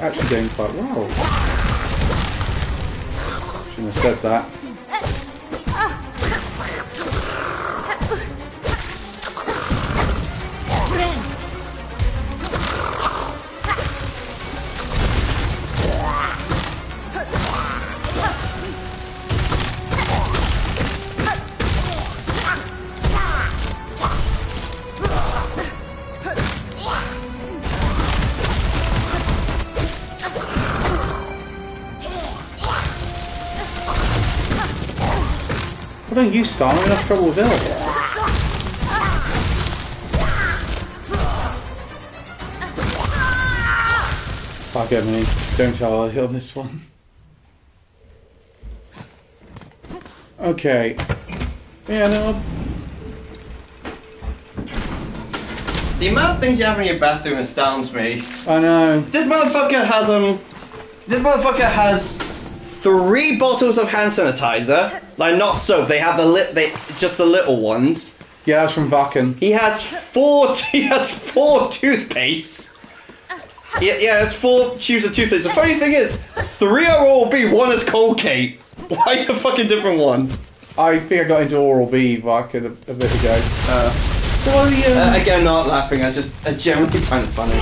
actually doing quite well. Shouldn't have said that. I don't use Star, I'm in enough trouble with Hill. Fuck it, me. Don't tell Elliot on this one. Okay. Yeah, no. The amount of things you have in your bathroom astounds me. I know. This motherfucker has 3 bottles of hand sanitizer. Like, not soap. They have just the little ones. Yeah, that's from Vakken. He has 4 toothpastes. Yeah, it's 4 tubes of toothpaste. The funny thing is, 3 are Oral-B, 1 is Colgate. Why the fucking different one? I think I got into Oral-B Vakken a bit ago. Again, not laughing. I generally find it funny.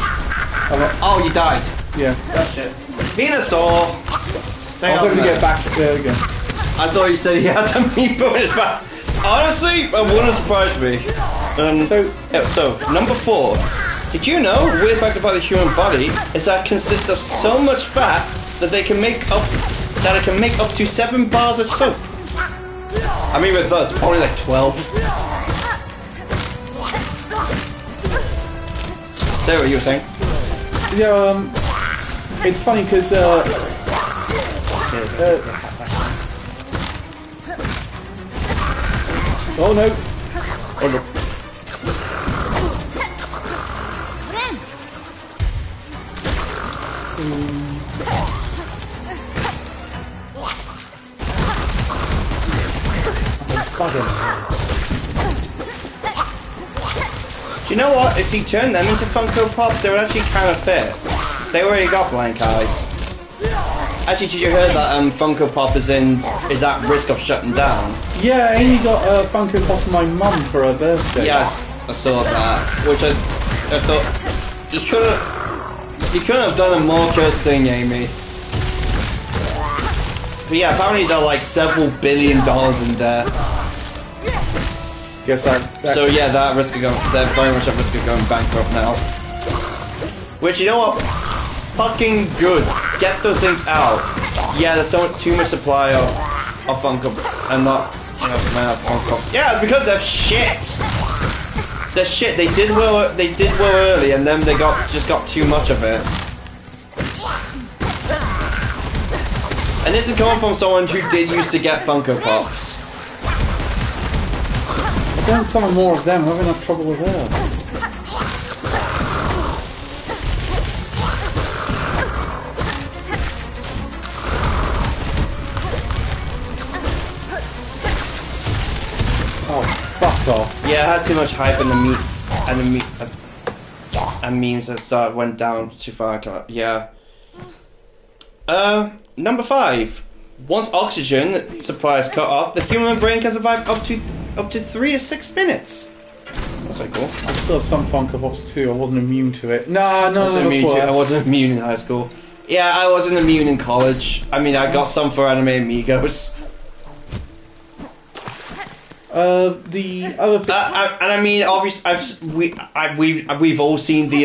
Oh, you died. Yeah. That shit. Venusaur. I was going to get back there again. I thought you said he had the meatball in his back. Honestly, it wouldn't surprise me. So, number 4. Did you know, the weird fact about the human body is that it consists of so much fat that it can make up to 7 bars of soap. I mean, with us, probably like 12. There, what you were saying? Yeah, it's funny because oh no! Oh no! Do you know what? If you turn them into Funko Pops, they would actually kind of fit. They already got blank eyes. Actually, did you hear that Funko Pop is at risk of shutting down? Yeah, Amy got a Funko Pop for my mum for her birthday. Yes, I saw that. Which I thought you couldn't have done a more cursed thing, Amy. But yeah, apparently they're like several $1 billion in debt. Guess that. So yeah, they're very much at risk of going bankrupt now. Which, you know what? Fucking good. Get those things out. Yeah, there's too much supply of Funko and not enough Funko. Yeah, because they're shit. They're shit. They did well early, and then they just got too much of it. And this is coming from someone who did used to get Funko Pops. I don't summon more of them. I'm having enough trouble with her. Oh, fuck off. Yeah, I had too much hype in and memes that went down too far. Yeah. Number 5. Once oxygen supply is cut off, the human brain can survive up to 3 to 6 minutes. That's very cool. I still have some Funko Pops too. I wasn't immune to it. No, I wasn't immune in high school. Yeah, I wasn't immune in college. I mean, I got some for Anime Amigos. The other thing, and I mean, obviously, we've all seen the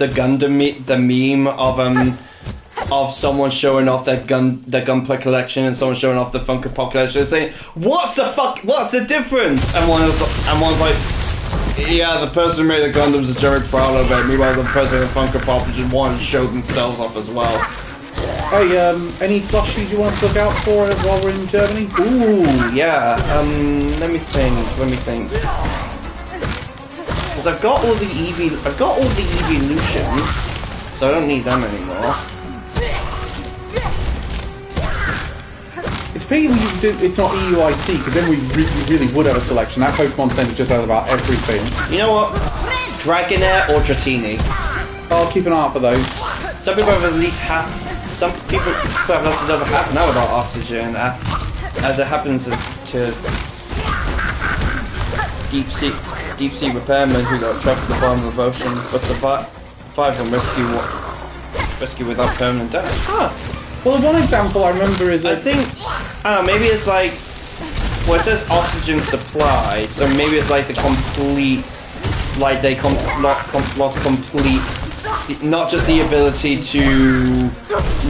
Gundam the meme of someone showing off their gunplay collection and someone showing off the Funko Pop collection, saying, "What's the difference?" And one's like, "Yeah, the person who made the Gundams is very proud of it. Meanwhile, the person who made the Funko Pop just wanted to show themselves off as well." Hey, any plushies you want to look out for while we're in Germany? Ooh, yeah. Let me think. Because I've got all the evolutions, so I don't need them anymore. It's pity it's not EUIC, because then we really would have a selection. That Pokemon Center just has about everything. You know what? Dragonair or Dratini. I'll keep an eye out for those. Some people have at least some people have lasted over half an hour without oxygen, as it happens to deep sea repairmen who got trapped at the bottom of the ocean, but survive from rescue without permanent damage. Huh. Well, one example I remember is I think, I don't know, maybe it's like, well, it says oxygen supply, so maybe it's like the complete, like they lost complete, not just the ability to,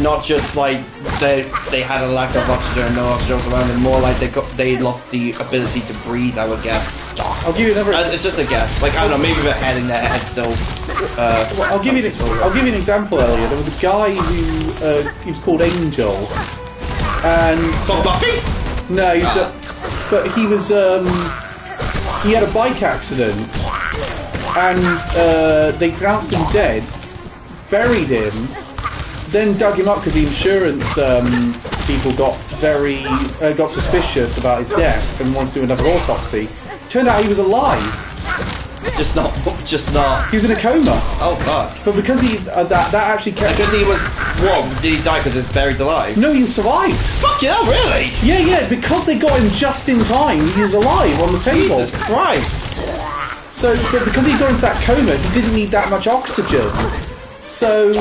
not just like they had a lack of oxygen and no oxygen around them, more like they lost the ability to breathe, I would guess. I'll give you another. It's just a guess. Like I don't know, maybe their head in their head still. Well, I'll give you an example. Earlier, there was a guy who he was called Angel, and Not Buffy? no, but he was he had a bike accident, and they pronounced him dead, buried him, then dug him up because the insurance people got suspicious about his death and wanted to do another autopsy. Turned out he was alive. Just not. He was in a coma. Oh fuck. But because he that actually kept. Because he was. What? Did he die because he's buried alive? No, he survived. Fuck yeah, really? Yeah. Because they got him just in time, he was alive on the table. Jesus Christ. So, but because he got into that coma, he didn't need that much oxygen. So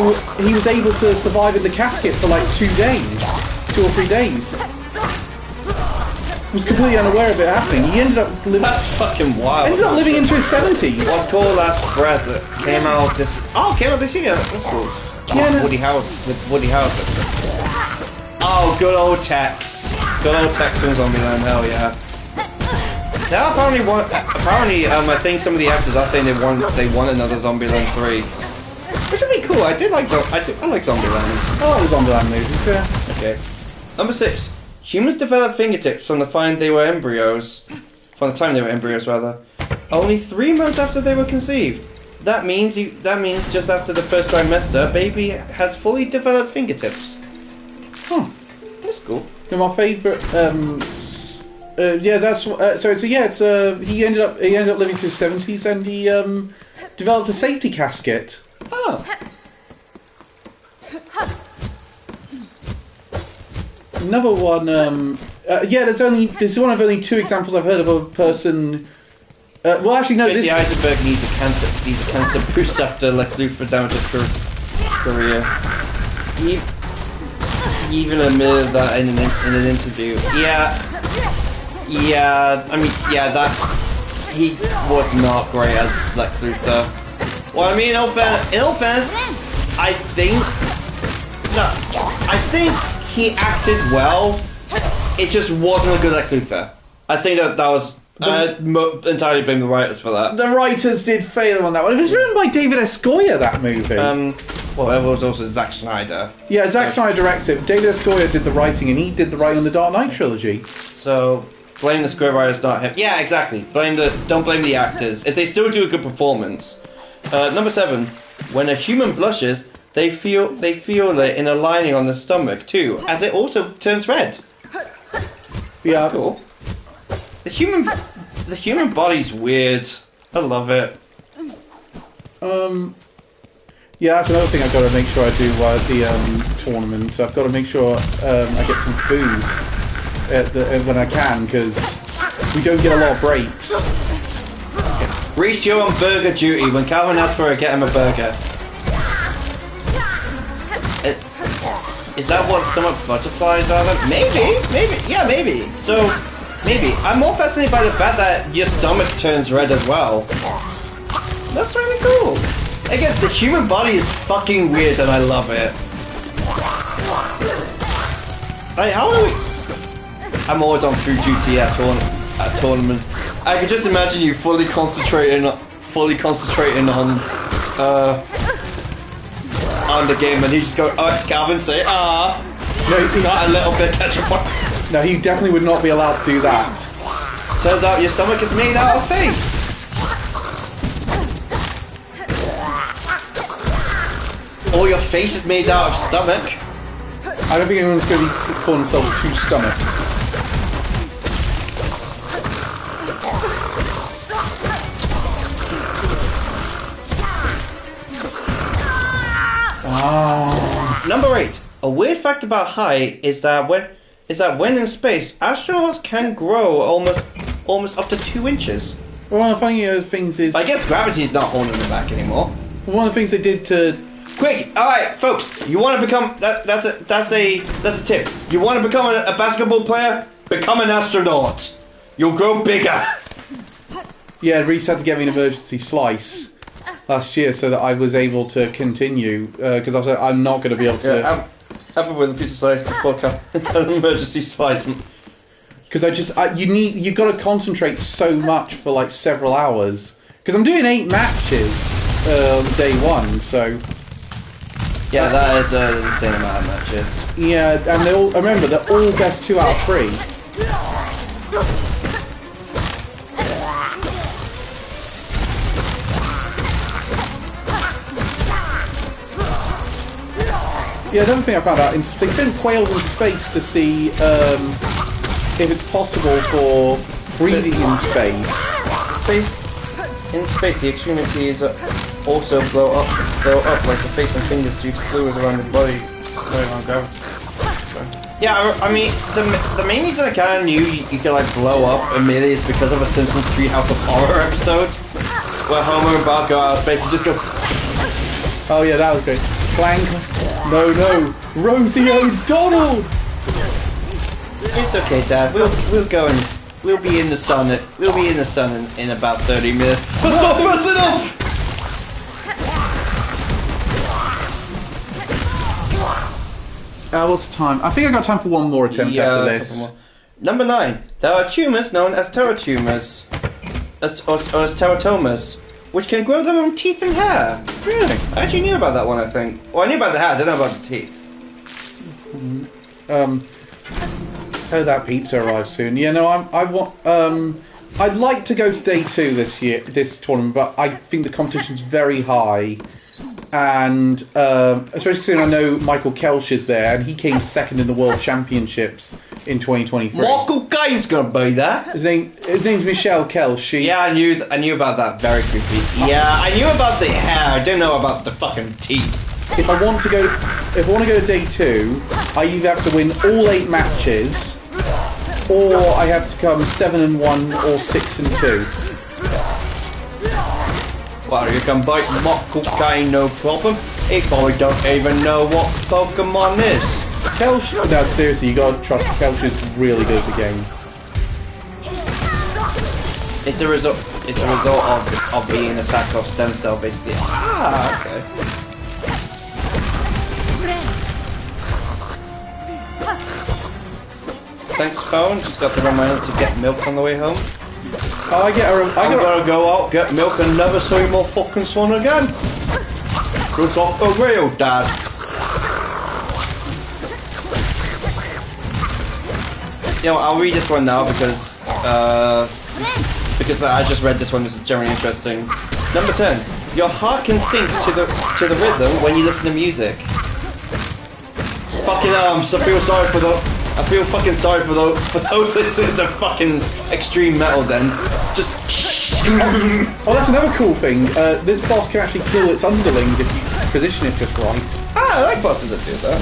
he was able to survive in the casket for like 2 days, 2 or 3 days. Was completely unaware of it happening. He ended up living. That's fucking wild. Ended up living into his 70s. What's called Last Breath that came out this. Oh, came out this year. That's cool. Yeah, no. Woody Harrelson. Oh, good old Tex. Good old Tex from Zombieland. Hell yeah. Now apparently, I think some of the actors are saying they want another Zombieland 3, which would be cool. I like Zombieland. I like the Zombieland movies. Yeah. Okay. Number 6. Humans develop fingertips from the time they were embryos. Only 3 months after they were conceived. That means just after the first trimester, baby has fully developed fingertips. Huh. That's cool. And my favourite. That's he ended up living to his 70s, and he developed a safety casket. Oh. Another one. There's one of only 2 examples I've heard of a person. Well, actually, no. Jesse Eisenberg needs a cancer boost after Lex Luthor damaged his career. He even admitted that in an interview. That he was not great as Lex Luthor. Well, I mean, in all fairness, I think he acted well. It just wasn't a good Lex Luthor. I think that was entirely blame the writers for that. The writers did fail on that one. It was written by David S. Goyer, that movie. Well, it was also Zack Snyder. Yeah, Zack Snyder directs it. David S. Goyer did the writing, and he did the writing on the Dark Knight trilogy. So blame the scriptwriters, not him. Yeah, exactly. Don't blame the actors if they still do a good performance. Number 7. When a human blushes, they feel it in a lining on the stomach too, as it also turns red. Yeah, that's cool. The human body's weird. I love it. Yeah, that's another thing I've got to make sure I do while at the tournament. I've got to make sure I get some food when I can, because we don't get a lot of breaks. Reese, you're on burger duty. When Calvin asks for it, get him a burger. Is that what stomach butterflies are? Maybe. Yeah, maybe. So, maybe. I'm more fascinated by the fact that your stomach turns red as well. That's really cool. Again, the human body is fucking weird and I love it. Hey, how are we? I'm always on food duty at tournaments. I can just imagine you fully concentrating on the game, and you just go, oh, Calvin, say, no, not a little bit petrified. No, he definitely would not be allowed to do that. Turns out your stomach is made out of face. Or your face is made out of stomach. I don't think anyone's going to call themselves 2 stomachs. Number 8. A weird fact about height is that when in space, astronauts can grow almost up to 2 inches. Well, one of the funny things is... I guess gravity's not holding them back anymore. One of the things they did to... Quick! Alright, folks, you want to become... That's a tip. You want to become a basketball player? Become an astronaut. You'll grow bigger. Yeah, Reese had to get me an emergency slice last year so that I was able to continue, because I was like, I'm not going to be able to... Yeah, have it with a piece of slice before an emergency slice. Because you've got to concentrate so much for like several hours. Because I'm doing 8 matches on day 1, so... Yeah, that is an insane amount of matches. Yeah, and remember, they're all best 2 out of 3. Yeah, the other thing I found out, they sent quails into space to see if it's possible for breathing in space. In space, the extremities also blow up like the face and fingers due to fluid around the body. Yeah, I mean, the main reason I kind of knew you could like blow up immediately is because of a Simpsons Treehouse of Horror episode where Homer and Bart go out of space and just go. Oh yeah, that was great. Clank. No, Rosie O'Donnell. It's okay, Dad. We'll go and we'll be in the sun. We'll be in the sun in about 30 minutes. That's not fast enough. What's the time? I think I got time for one more attempt after this. Number 9. There are tumours known as teratomas, or as teratomas, which can grow their own teeth and hair. Really? I actually knew about that one, I think. Well, I knew about the hair, I didn't know about the teeth. Oh, that pizza arrives soon. Yeah, no, I'd like to go to day 2 this tournament, but I think the competition's very high. And especially soon, I know Michael Kelch is there, and he came second in the World Championships in 2023. Michael Gaines gonna be there. His name's Michelle Kelch. Yeah, I knew about that. Very creepy. Yeah, I knew about the hair. I didn't know about the fucking teeth. If I want to go to day 2, I either have to win all 8 matches, or I have to come 7-1 or 6-2. Well, you can bite Michael Caine, no problem. He probably don't even know what Pokemon is. Kelch, no, seriously, you gotta trust Kelch is really good at the game. It's a result of being a sack of stem cell, basically. Ah, okay. Thanks, phone. Just got the reminder to get milk on the way home. Oh, I'm gonna go out, get milk, and never see my fucking son again. Just off the rail, Dad. You know, I'll read this one now because I just read this one. This is generally interesting. Number 10. Your heart can sync to the rhythm when you listen to music. Fucking arms. I feel fucking sorry for those listening to fucking extreme metal. Then just. Oh, that's another cool thing. This boss can actually kill its underlings if you position it just right. Ah, I like bosses that do that.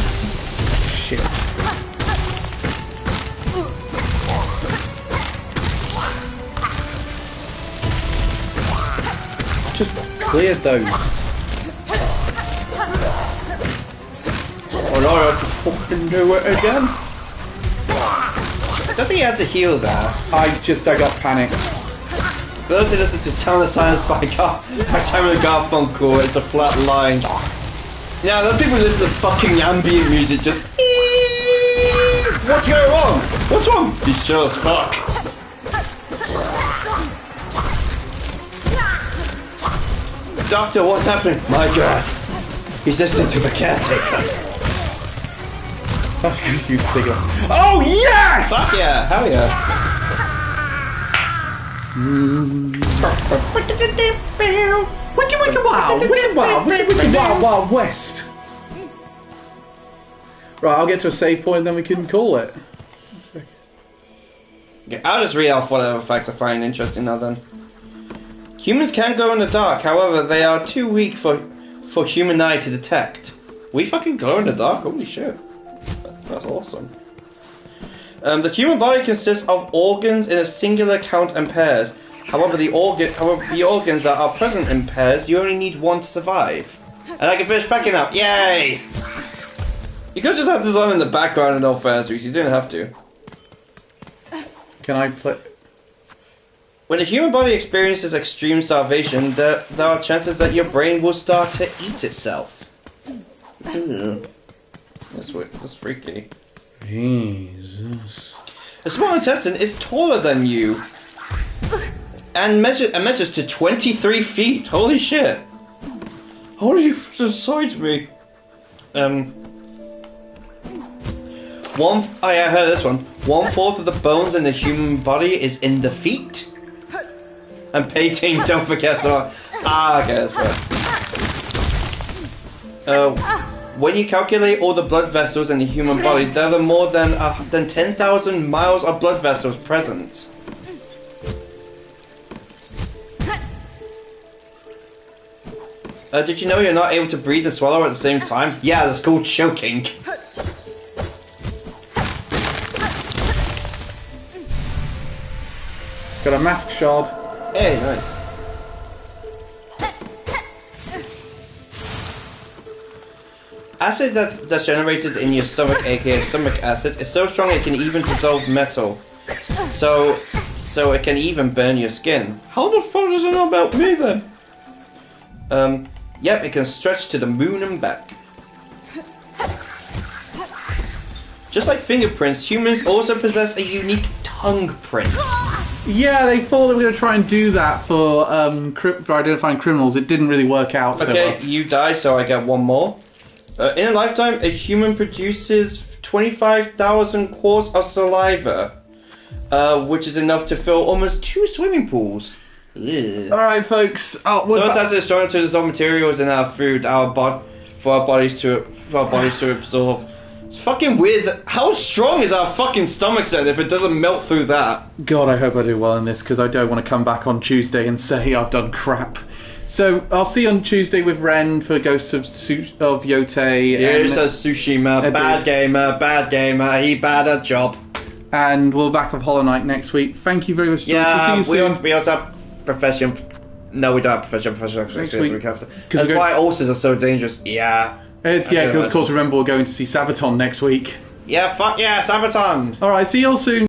Shit. Just cleared those. Oh no, I have to fucking do it again. I don't think you had to heal there. I got panicked. For those who listen to Sound of Silence by Simon and Garfunkel, it's a flat line. Yeah, those people listen to fucking ambient music just. What's going on? What's wrong? He's chill as fuck. Doctor, what's happening? My God. He's listening to the caretaker. That's confused figure. Oh yes! Fuck yeah, hell yeah. Wiki wiki wow, wiki wow, wiki wiki wow, wild west. Right, I'll get to a save point and then we can call it. Okay, I'll just read off whatever facts I find interesting now then. Humans can glow in the dark, however they are too weak for human eye to detect. We fucking glow in the dark. Holy shit. That's awesome. The human body consists of organs in a singular count and pairs. However, the organs that are present in pairs, you only need one to survive. And I can finish packing up. Yay! You could just have this on in the background in all fairness, Reese. You didn't have to. Can I play? When the human body experiences extreme starvation, there are chances that your brain will start to eat itself. Ew. That's freaky. Jesus. The small intestine is taller than you. And measures to 23 feet. Holy shit. How are you beside me? I heard this one. 1/4 of the bones in the human body is in the feet. And painting, don't forget. So, okay, that's right. When you calculate all the blood vessels in the human body, there are more than 10,000 miles of blood vessels present. Did you know you're not able to breathe and swallow at the same time? Yeah, that's called choking. Got a mask shard. Hey, nice. Acid that's generated in your stomach, aka stomach acid, is so strong it can even dissolve metal. So it can even burn your skin. How the fuck does it know about me then? Yep, it can stretch to the moon and back. Just like fingerprints, humans also possess a unique tongue print. Yeah, they thought they were going to try and do that for identifying criminals. It didn't really work out. Okay, you died, so I get one more. In a lifetime, a human produces 25,000 quarts of saliva, which is enough to fill almost 2 swimming pools. Alright, folks. Sometimes it's strong to dissolve materials in our food, for our bodies to absorb. It's fucking weird. How strong is our fucking stomachs then if it doesn't melt through that? God, I hope I do well in this, because I don't want to come back on Tuesday and say I've done crap. So, I'll see you on Tuesday with Ren for Ghosts of Yotei. Here's a Tsushima. Bad gamer. He bad at job. And we'll back up Hollow Knight next week. Thank you very much, George. Yeah, we'll see you soon. We also have profession. No, we don't have profession. Next week. That's why ulcers are so dangerous. Yeah. Because of course, remember we're going to see Sabaton next week. Yeah, fuck yeah, Sabaton. Alright, see you all soon.